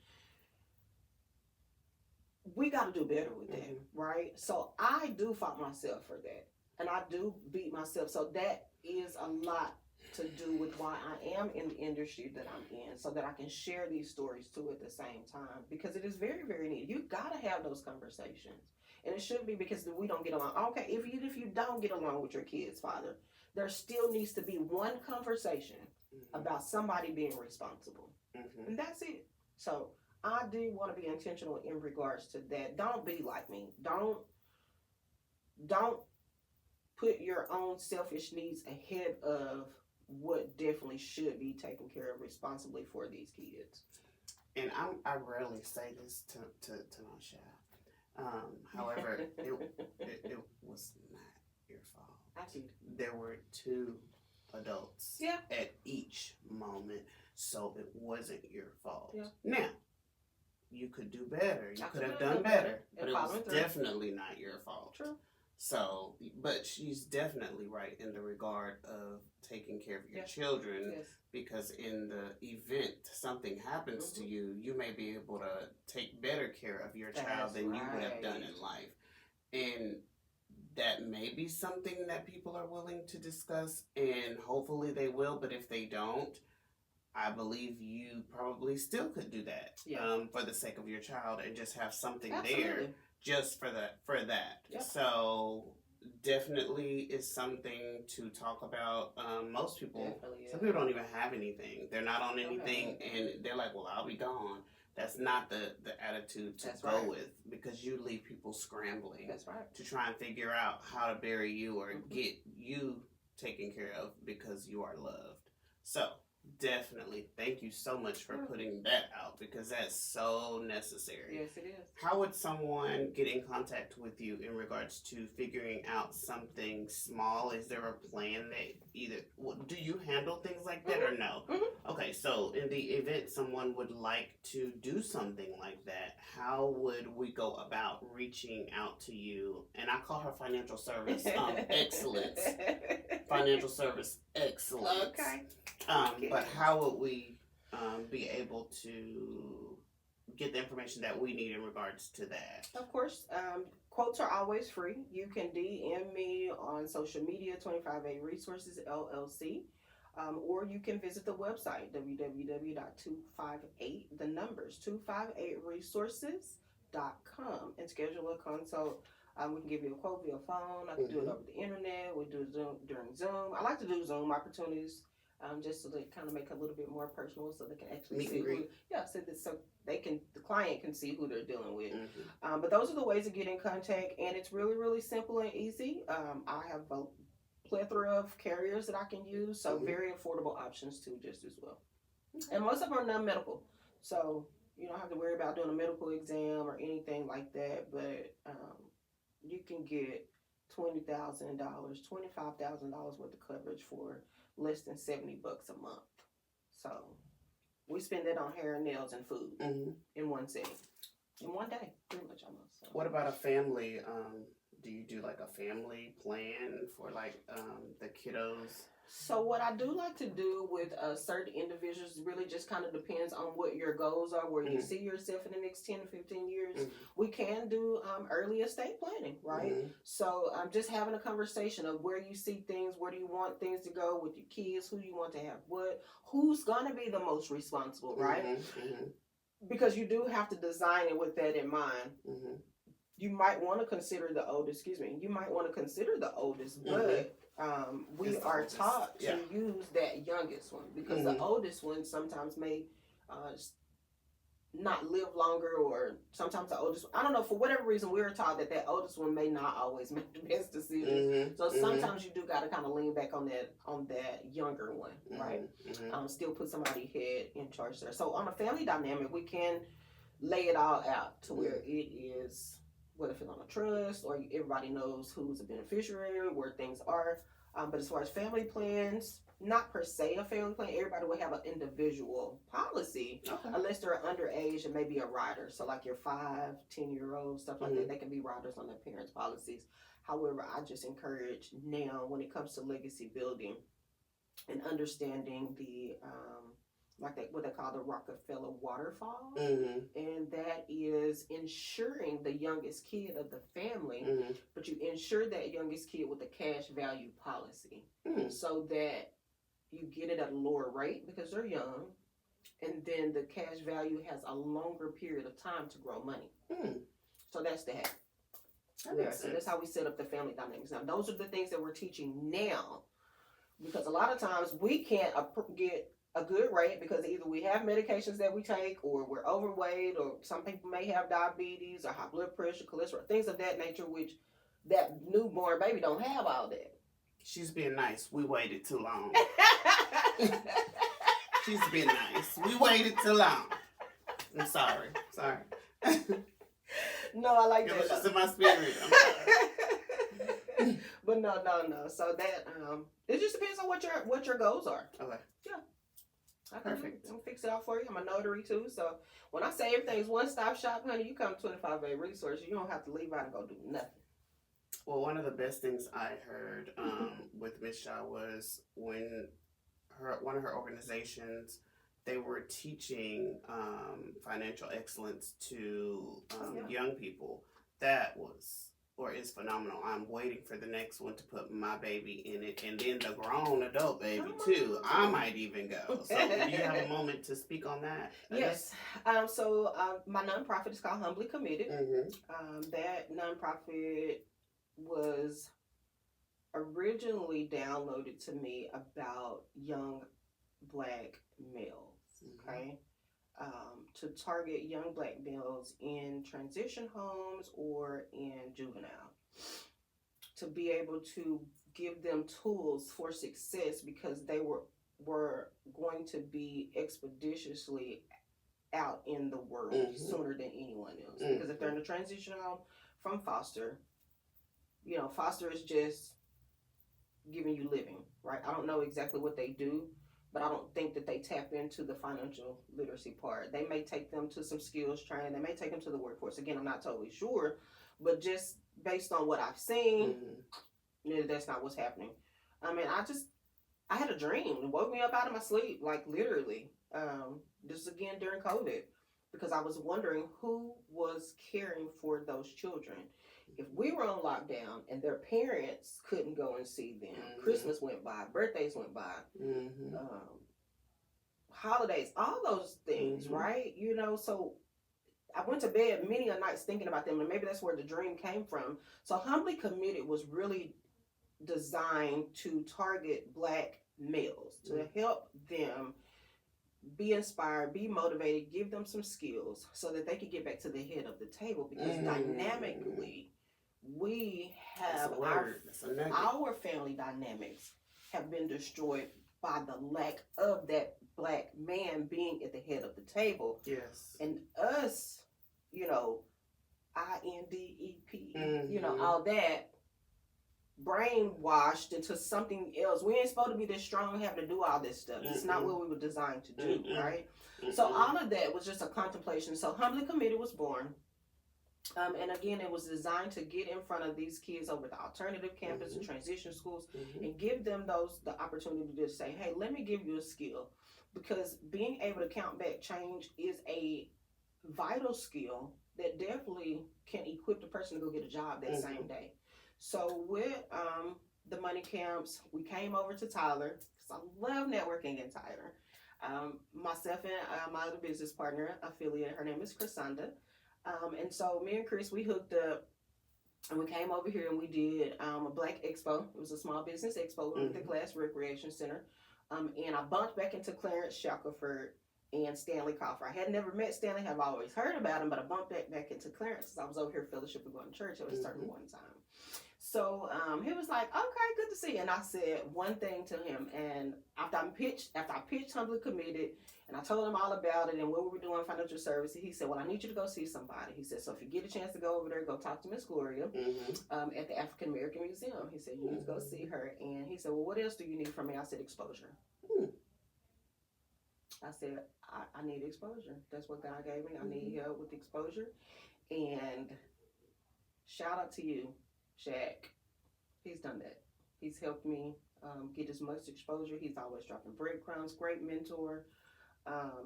we got to do better with that, right? So I do fault myself for that, and I do beat myself. So that is a lot to do with why I am in the industry that I'm in, so that I can share these stories too at the same time, because it is very, very needed. You got to have those conversations, and it shouldn't be because we don't get along. Okay, if you don't get along with your kid's father, there still needs to be one conversation about somebody being responsible, and that's it. So I do want to be intentional in regards to that. Don't be like me. Don't put your own selfish needs ahead of what definitely should be taken care of responsibly for these kids. And I rarely say this to my child. However, it was not your fault. I see. There were two adults at each moment, so it wasn't your fault. Yeah. Now, you could do better. You could have done better, but it was definitely not your fault. True. So, but she's definitely right in the regard of taking care of your children, because in the event something happens to you, you may be able to take better care of your child than you would have done in life. And that may be something that people are willing to discuss, and hopefully they will, but if they don't, I believe you probably still could do that for the sake of your child, and just have something there just for that. Yep. So definitely is something to talk about. Most people, some people don't even have anything. They're not on anything, and they're like, well, I'll be gone. That's not the attitude to go with, because you leave people scrambling to try and figure out how to bury you or get you taken care of because you are loved. So definitely, thank you so much for putting that out, because that's so necessary. Yes, it is. How would someone get in contact with you in regards to figuring out something small? Is there a plan that do you handle things like that or no? Okay, so in the event someone would like to do something like that, how would we go about reaching out to you? And I call her financial service excellence. Financial service excellence. Okay. But how would we be able to get the information that we need in regards to that? Of course, quotes are always free. You can DM me on social media, 25A Resources LLC, or you can visit the website, www.258, the numbers, 258resources.com, and schedule a consult. We can give you a quote via phone. I can do it over the internet. We do Zoom during Zoom. I like to do Zoom opportunities. Just so they kind of make it a little bit more personal, so they can actually see so the client can see who they're dealing with. But those are the ways to get in contact, and it's really, really simple and easy. I have a plethora of carriers that I can use, so very affordable options too, just as well. And most of them are non-medical, so you don't have to worry about doing a medical exam or anything like that. But you can get $20,000, $25,000 worth of coverage for less than $70 a month. So we spend that on hair and nails and food in one setting, in one day, pretty much almost. So. What about a family do you do like a family plan for like the kiddos? So what I do like to do with certain individuals really just kind of depends on what your goals are, where you see yourself in the next 10 to 15 years. We can do early estate planning, right? So just having a conversation of where you see things, where do you want things to go with your kids, who you want to have what, who's going to be the most responsible, right? Because you do have to design it with that in mind. You might want to consider the oldest, you might want to consider the oldest, but we are taught to use that youngest one because the oldest one sometimes may not live longer, or sometimes the oldest, I don't know, for whatever reason we're taught that oldest one may not always make the best decisions. So sometimes you do got to kind of lean back on that younger one, right? Still put somebody head in charge there. So on a family dynamic, we can lay it all out to where it is, whether it's on a trust or everybody knows who's a beneficiary, where things are. But as far as family plans, not per se a family plan. Everybody will have an individual policy, unless they're underage and maybe a rider. So like your 5-10-year-olds, stuff like that, they can be riders on their parents' policies. However, I just encourage now when it comes to legacy building and understanding the what they call the Rockefeller waterfall, and that is ensuring the youngest kid of the family, but you insure that youngest kid with a cash value policy, so that you get it at a lower rate because they're young, and then the cash value has a longer period of time to grow money. So that's the hack. So that's how we set up the family dynamics. Now, those are the things that we're teaching now, because a lot of times we can't get a good rate because either we have medications that we take, or we're overweight, or some people may have diabetes or high blood pressure, cholesterol, things of that nature, which that newborn baby don't have all that. She's being nice. We waited too long. She's being nice. We waited too long. I'm sorry. No, I like it that. It was just in my spirit. I'm sorry. But no. So that it just depends on what your goals are. Okay. Yeah. Perfect. I'm fix it out for you. I'm a notary too. So when I say everything's one-stop shop, honey, you come to 25A Resources. You don't have to leave out and go do nothing. Well, one of the best things I heard with Miss Shaw was when one of her organizations, they were teaching financial excellence to young people. That was or is phenomenal. I'm waiting for the next one to put my baby in it, and then the grown adult baby too. I might even go. So do you have a moment to speak on that? Yes. So my nonprofit is called Humbly Committed. That nonprofit was originally downloaded to me about young Black males. Okay. To target young Black males in transition homes or in juvenile, to be able to give them tools for success, because they were going to be expeditiously out in the world sooner than anyone else. Because if they're in a transition home from foster, foster is just giving you living, right? I don't know exactly what they do, but I don't think that they tap into the financial literacy part. They may take them to some skills training. They may take them to the workforce. Again, I'm not totally sure, but just based on what I've seen, that's not what's happening. I mean, I had a dream. It woke me up out of my sleep, like literally. This is again during COVID, because I was wondering who was caring for those children. If we were on lockdown and their parents couldn't go and see them, Christmas went by, birthdays went by, holidays, all those things, right? So I went to bed many a nights thinking about them, and maybe that's where the dream came from. So Humbly Committed was really designed to target Black males, to help them be inspired, be motivated, give them some skills so that they could get back to the head of the table, because dynamically we have our family dynamics have been destroyed by the lack of that Black man being at the head of the table. Yes. And us, INDEP, all that, brainwashed into something else. We ain't supposed to be this strong, having to do all this stuff. It's not what we were designed to do, right? So all of that was just a contemplation. So Humbly Committed was born. And again, it was designed to get in front of these kids over the alternative campus and transition schools and give them the opportunity to say, hey, let me give you a skill. Because being able to count back change is a vital skill that definitely can equip the person to go get a job that same day. So with the money camps, we came over to Tyler because I love networking in Tyler. Myself and my other business partner affiliate, her name is Chrisanda. And so me and Chris, we hooked up and we came over here and we did a Black Expo. It was a small business expo at the Class Recreation Center. And I bumped back into Clarence Shackelford and Stanley Coffer. I had never met Stanley, have always heard about him, but I bumped back into Clarence because I was over here fellowship and going to church at a certain one time. So he was like, okay, good to see you. And I said one thing to him. And after I pitched Humbly Committed, and I told him all about it and what we were doing financial services, he said, well, I need you to go see somebody. He said, so if you get a chance to go over there, go talk to Miss Gloria at the African American Museum. He said, you need to go see her. And he said, well, what else do you need from me? I said, exposure. I said, I need exposure. That's what God gave me. I need help with exposure. And shout out to you, Shaq. He's done that. He's helped me get as much exposure. He's always dropping breadcrumbs. Great mentor.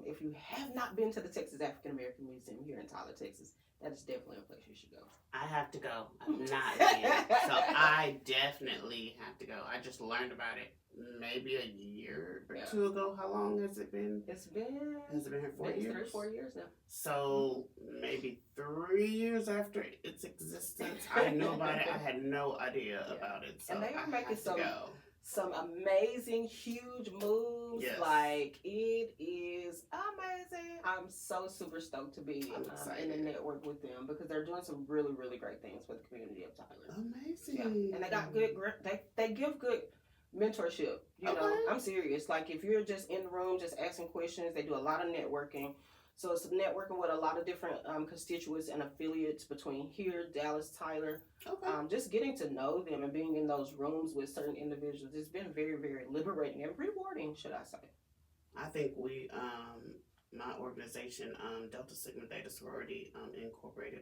If you have not been to the Texas African American Museum here in Tyler, Texas, that is definitely a place you should go. I have to go. I've not been. So I definitely have to go. I just learned about it maybe a year or two ago. How long has it been? Has it been here 4 years? 3 or 4 years now. So maybe 3 years after its existence, I knew about it. I had no idea about it. So and they are making some amazing, huge moves. Yes. Like, it is amazing. I'm so super stoked to be in the network with them because they're doing some really, really great things for the community of Tyler. Amazing. Yeah. And they got good, they give good mentorship. You know, I'm serious. Like, if you're just in the room, just asking questions, they do a lot of networking. So it's networking with a lot of different constituents and affiliates between here, Dallas, Tyler. Just getting to know them and being in those rooms with certain individuals. It's been very, very liberating and rewarding, should I say. I think we, my organization, Delta Sigma Theta Sorority Incorporated,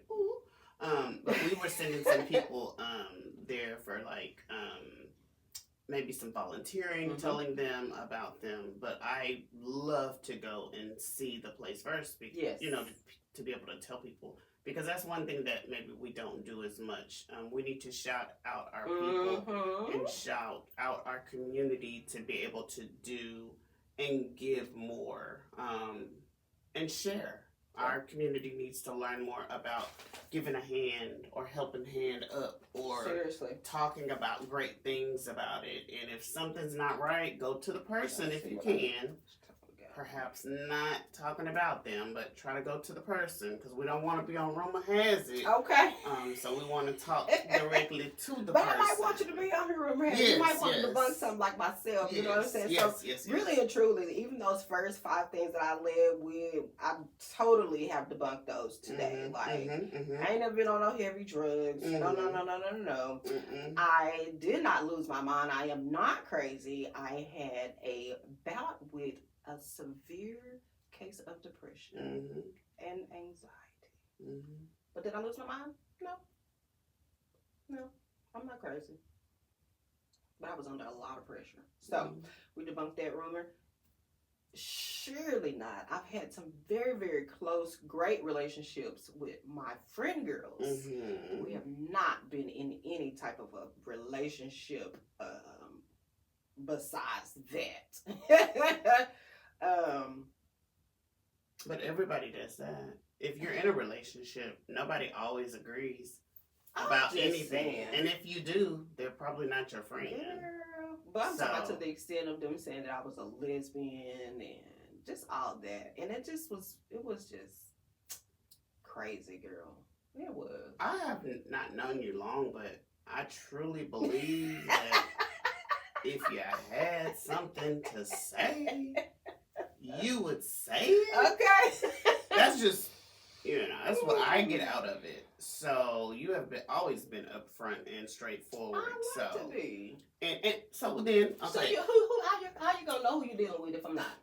but we were sending some people there for like maybe some volunteering, telling them about them. But I love to go and see the place first, because, you know, to be able to tell people. Because that's one thing that maybe we don't do as much. We need to shout out our people and shout out our community to be able to do and give more and share. Our community needs to learn more about giving a hand or helping hand up or talking about great things about it. And if something's not right, go to the person if you can. Perhaps not talking about them, but try to go to the person, because we don't want to be on rumor has it. So we want to talk directly to the person. But I might want you to be on the rumor has it. You might want to debunk something like myself. You know what I'm saying? Really and truly, even those first 5 things that I led with, I totally have debunked those today. I ain't never been on no heavy drugs. No. I did not lose my mind. I am not crazy. I had a bout with a severe case of depression and anxiety. But did I lose my mind? No, I'm not crazy. But I was under a lot of pressure. So we debunked that rumor. Surely not. I've had some very, very close, great relationships with my friend girls. We have not been in any type of a relationship besides that. But everybody does that. If you're in a relationship, nobody always agrees about anything. And if you do, they're probably not your friend. Girl. But I'm talking about to the extent of them saying that I was a lesbian and just all that. And it was just crazy, girl. It was. I have not known you long, but I truly believe that if you had something to say, you would say it. That's just, that's what I get out of it. So you have always been upfront and straightforward. I like to be. And so then, So how you gonna know who you're dealing with if I'm not?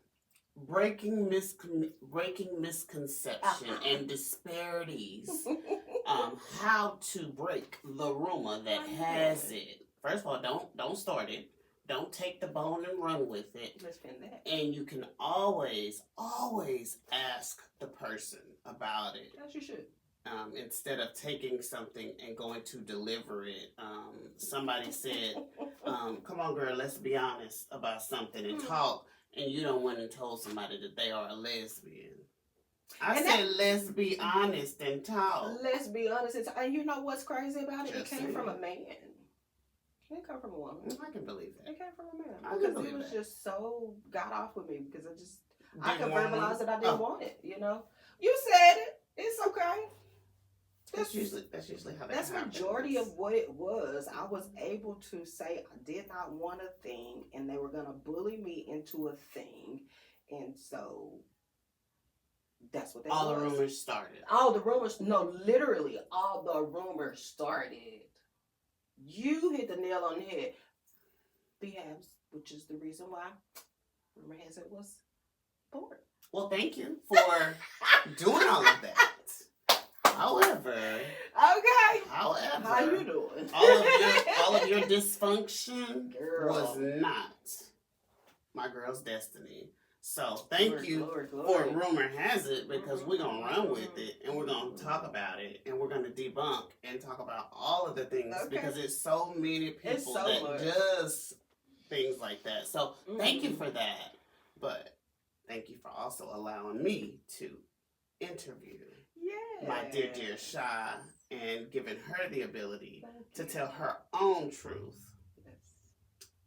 breaking misconception and disparities. How to break the rumor that has it. First of all, don't start it. Don't take the bone and run with it. Let's spin that. And you can always ask the person about it. Yes, you should. Instead of taking something and going to deliver it. Somebody said, come on girl, let's be honest about something and talk, and you don't went and told somebody that they are a lesbian. Let's be honest and talk. Let's be honest. And you know what's crazy about it? It came from a man. It didn't come from a woman. I can believe that. It came from a man. Because it was just so got off with me because I could verbalize that I didn't want it, you know? You said it. It's okay. That's usually how that happens. Majority of what it was. I was able to say I did not want a thing and they were going to bully me into a thing. And so that's what that all was. The rumors started. Literally all the rumors started. You hit the nail on the head. BHABs, which is the reason why rumor has it was born. Well, thank you for doing all of that. However, how you doing? all of your dysfunction was not my girl's destiny. So thank you for rumor has it, because we're gonna run with it and we're gonna talk about it and we're gonna debunk and talk about all of the things because it's so many people does things like that. So thank you for that, but thank you for also allowing me to interview my dear Shy and giving her the ability to tell her own truth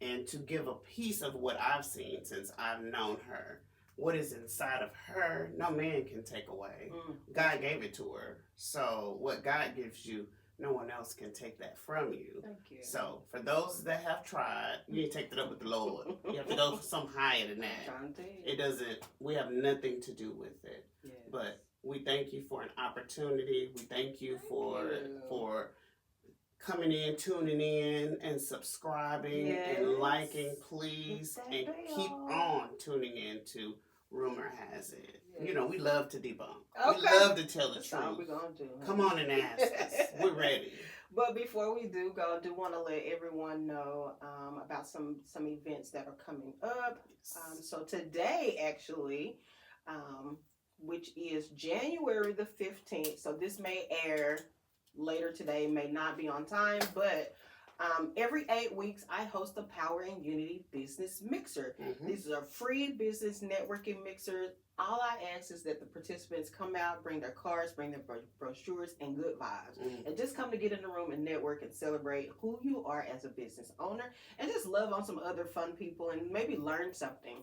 and to give a piece of what I've seen since I've known her. What is inside of her, no man can take away. God gave it to her. So what God gives you, no one else can take that from you. Thank you. So for those that have tried, you need to take that up with the Lord. You have to go some higher than that. We have nothing to do with it. Yes. But we thank you for an opportunity. We thank you for coming in, tuning in, and subscribing and liking, please. And keep on tuning in to Rumor Has It. Yes. You know, we love to debunk. We love to tell the truth. All we're gonna do. Come on and ask us. We're ready. But before we do go, I do want to let everyone know about some events that are coming up. So today, actually, which is January the 15th. So this may air later today, may not be on time, but every 8 weeks I host a Power and Unity Business Mixer. These are free business networking mixers. All I ask is that the participants come out, bring their cards, bring their brochures, and good vibes. And just come to get in the room and network and celebrate who you are as a business owner and just love on some other fun people and maybe learn something.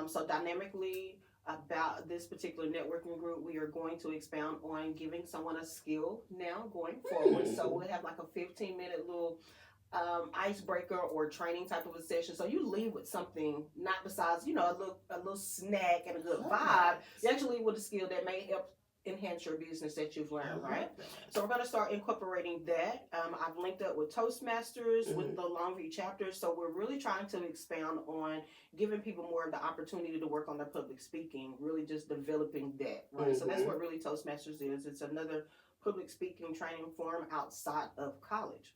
So dynamically, about this particular networking group, we are going to expound on giving someone a skill now going forward. So we'll have like a 15-minute little icebreaker or training type of a session. So you leave with something, not besides, you know, a little snack and a good vibe. You actually leave with a skill that may help enhance your business that you've learned, right? So we're going to start incorporating that. I've linked up with Toastmasters, with the Longview chapter. So we're really trying to expound on giving people more of the opportunity to work on their public speaking, really just developing that, right? So that's what really Toastmasters is. It's another public speaking training form outside of college.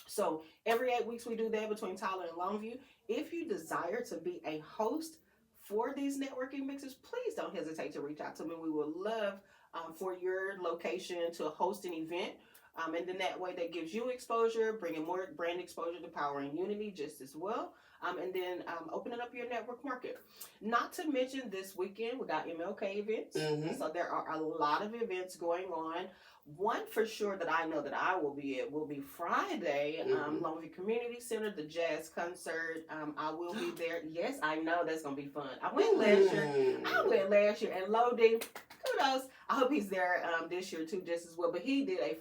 So every 8 weeks we do that between Tyler and Longview. If you desire to be a host for these networking mixes, please don't hesitate to reach out to me. We would love for your location to host an event. And then that way that gives you exposure, bringing more brand exposure to Power and Unity just as well. And then opening up your network market. Not to mention this weekend, we got MLK events. So there are a lot of events going on. One for sure that I know that I will be at will be Friday, Longview Community Center, the jazz concert. I will be there. Yes, I know that's going to be fun. I went last year. And Lodi, kudos. I hope he's there this year too, just as well. But they did a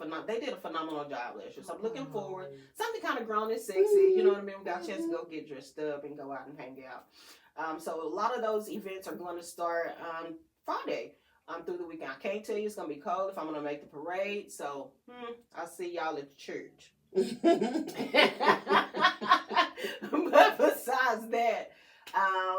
phenomenal job last year. So I'm looking forward. Something kind of grown and sexy. You know what I mean? We got a chance to go get dressed up and go out and hang out. So a lot of those events are going to start Friday. Through the weekend. I can't tell you it's going to be cold if I'm going to make the parade. So, I'll see y'all at the church. But besides that,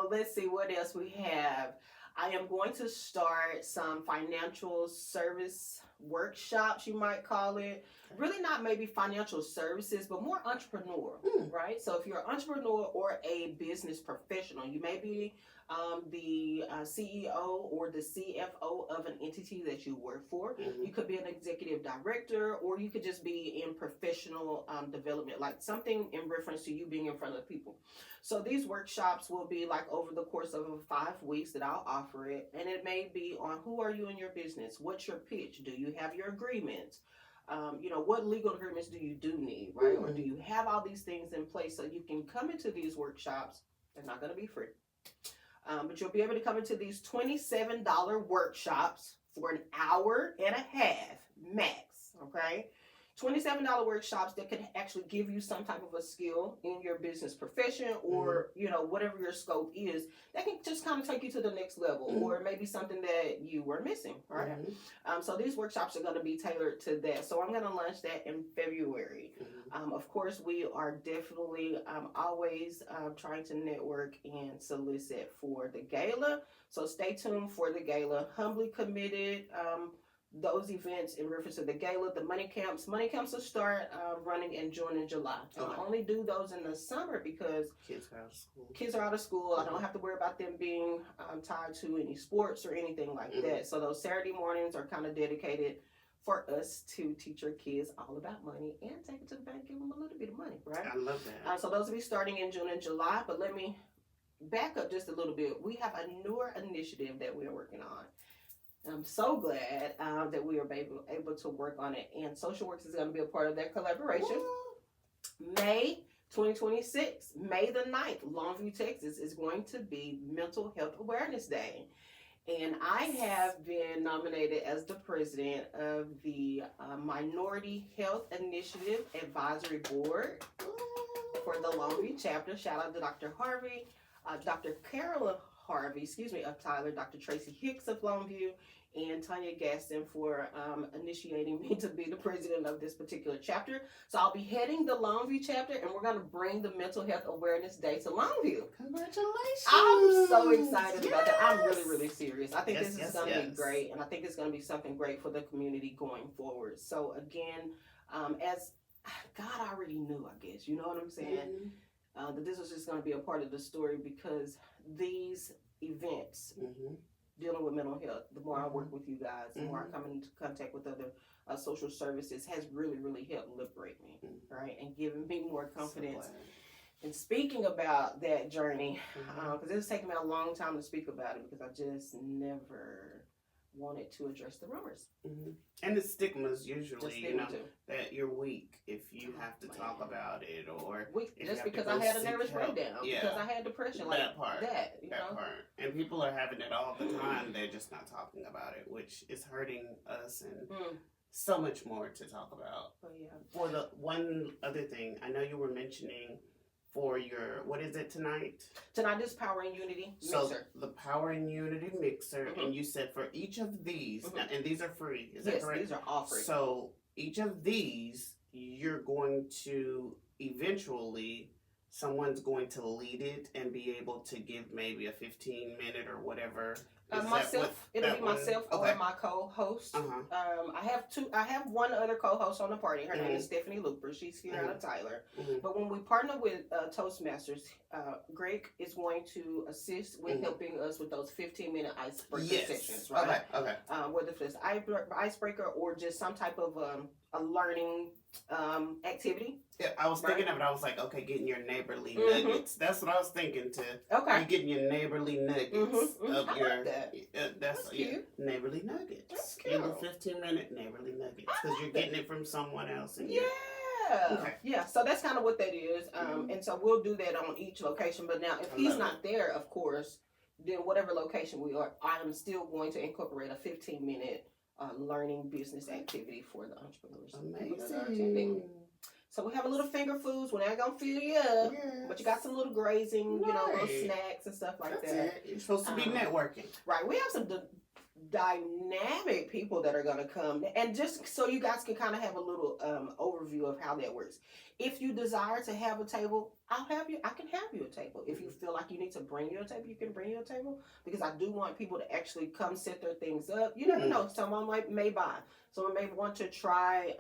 Let's see what else we have. I am going to start some financial service workshops, you might call it. Really not maybe financial services, but more entrepreneur, right? So if you're an entrepreneur or a business professional, you may be the CEO or the CFO of an entity that you work for. You could be an executive director, or you could just be in professional development, like something in reference to you being in front of people. So these workshops will be like over the course of 5 weeks that I'll offer it. And it may be on who are you in your business? What's your pitch? Do you have your agreements? What legal agreements do you need, right? Or do you have all these things in place so you can come into these workshops? They're not going to be free. But you'll be able to come into these $27 workshops for an hour and a half max, okay? $27 workshops that can actually give you some type of a skill in your business profession, or whatever your scope is, that can just kind of take you to the next level, or maybe something that you were missing, right? So these workshops are going to be tailored to that. So I'm going to launch that in February. Of course, we are definitely always trying to network and solicit for the gala. So stay tuned for the gala. Humbly committed. Those events in reference to the gala, the money camps will start running in June and July. And I only do those in the summer because kids are out of school. I don't have to worry about them being tied to any sports or anything like that. So those Saturday mornings are kind of dedicated for us to teach our kids all about money and take it to the bank, give them a little bit of money, right? I love that. So those will be starting in June and July. But let me back up just a little bit. We have a newer initiative that we're working on. I'm so glad that we are able to work on it. And Social Works is going to be a part of that collaboration. May 2026, May the 9th, Longview, Texas, is going to be Mental Health Awareness Day. And I have been nominated as the president of the Minority Health Initiative Advisory Board for the Longview chapter. Shout out to Dr. Harvey, Dr. Carolyn Harvey, of Tyler, Dr. Tracy Hicks of Longview, and Tanya Gaston for initiating me to be the president of this particular chapter. So I'll be heading the Longview chapter, and we're going to bring the Mental Health Awareness Day to Longview. Congratulations. I'm so excited about that. I'm really, really serious. I think this is going to be great, and I think it's going to be something great for the community going forward. So again, as God already knew, I guess, you know what I'm saying? That this was just going to be a part of the story, because these events dealing with mental health, the more I work with you guys, the more I come into contact with other social services, has really, really helped liberate me, right? And given me more confidence. And speaking about that journey, because it's taken me a long time to speak about it, because I just never wanted to address the rumors. And the stigmas usually, that you're weak if you have to talk about it, or just because I had a nervous breakdown, because I had depression, like that part. And people are having it all the time. They're just not talking about it, which is hurting us, and so much more to talk about. For the one other thing, I know you were mentioning for your, what is it tonight? Tonight is Power and Unity Mixer. So the Power and Unity Mixer, and you said for each of these, and these are free, is that correct? Yes, these are all free. So each of these, you're going to eventually, someone's going to lead it and be able to give maybe a 15-minute or whatever. Myself, it'll be myself or my co-host. I have one other co-host on the party. Her name is Stephanie Looper. She's here out of Tyler. But when we partner with Toastmasters, Greg is going to assist with helping us with those 15-minute icebreaker sessions, right? Whether it's icebreaker or just some type of a learning activity. Yeah, I was thinking of it. I was like, okay, getting your neighborly nuggets. That's what I was thinking too. Okay. You're getting your neighborly nuggets of I your. Like that. That's cute. Neighborly nuggets. That's cute. Your 15-minute neighborly nuggets, because you're getting it from someone else. And yeah. So that's kind of what that is. And so we'll do that on each location. But now, if he's not there, of course, then whatever location we are, I'm still going to incorporate a 15-minute learning business activity for the entrepreneurs. Amazing. So we have a little finger foods. We're not gonna fill you up, but you got some little grazing, little snacks and stuff like that. You're supposed to be networking, right? We have some dynamic people that are going to come. And just so you guys can kind of have a little overview of how that works. If you desire to have a table, I can have you a table. If you feel like you need to bring your table, you can bring your table, because I do want people to actually come set their things up. You never know, someone may buy, someone may want to try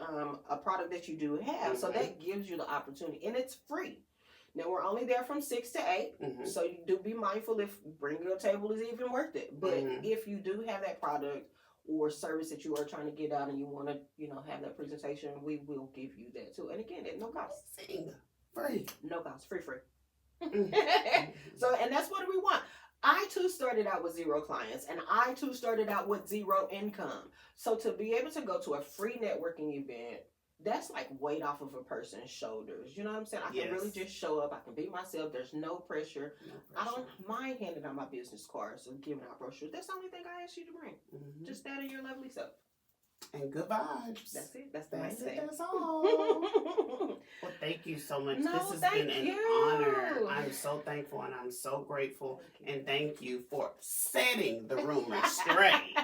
a product that you do have. So that gives you the opportunity, and it's free. Now, we're only there from 6 to 8, so you do be mindful if bringing your table is even worth it. But if you do have that product or service that you are trying to get out and you want to, have that presentation, we will give you that too. And again, at no cost. Free. No cost. Free. So, and that's what we want. I too started out with 0 clients, and I too started out with 0 income. So to be able to go to a free networking event, that's like weight off of a person's shoulders. You know what I'm saying? I can really just show up. I can be myself. There's no pressure. I don't mind handing out my business cards and giving out brochures. That's the only thing I ask you to bring. Just that and your lovely self. And good vibes. That's it. That's the main thing. That's all. Well, thank you so much. This has been an honor. I'm so thankful and I'm so grateful. And thank you for setting the rumor straight.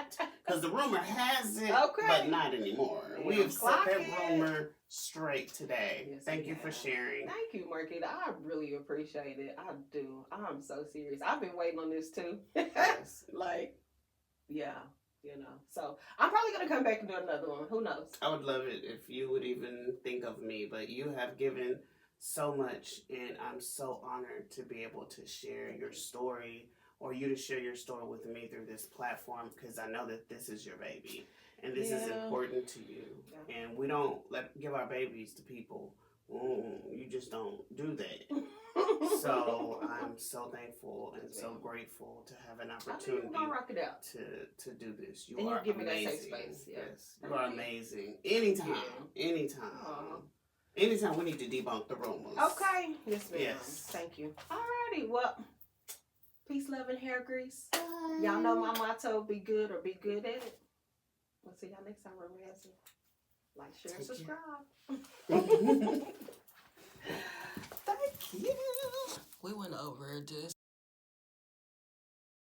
Because the rumor has it, but not anymore. We have set that rumor straight today. Yes, thank you for sharing. Thank you, Marquita. I really appreciate it. I do. I'm so serious. I've been waiting on this too. Yes. So I'm probably going to come back and do another one. Who knows? I would love it if you would even think of me, but you have given so much, and I'm so honored to be able to share your story, or you to share your story with me through this platform, because I know that this is your baby, and this is important to you, and we don't give our babies to people. You just don't do that. So I'm so thankful and so grateful to have an opportunity to do this. You are give me amazing. That safe space. Yes, you are amazing. Anytime. Anytime we need to debunk the rumors. Okay. Yes, ma'am. Yes. Thank you. Alrighty. Well, peace, love, and hair grease. Y'all know my motto: be good or be good at it. We'll see y'all next time. Remember to like, share, and subscribe. Thank you. We went over just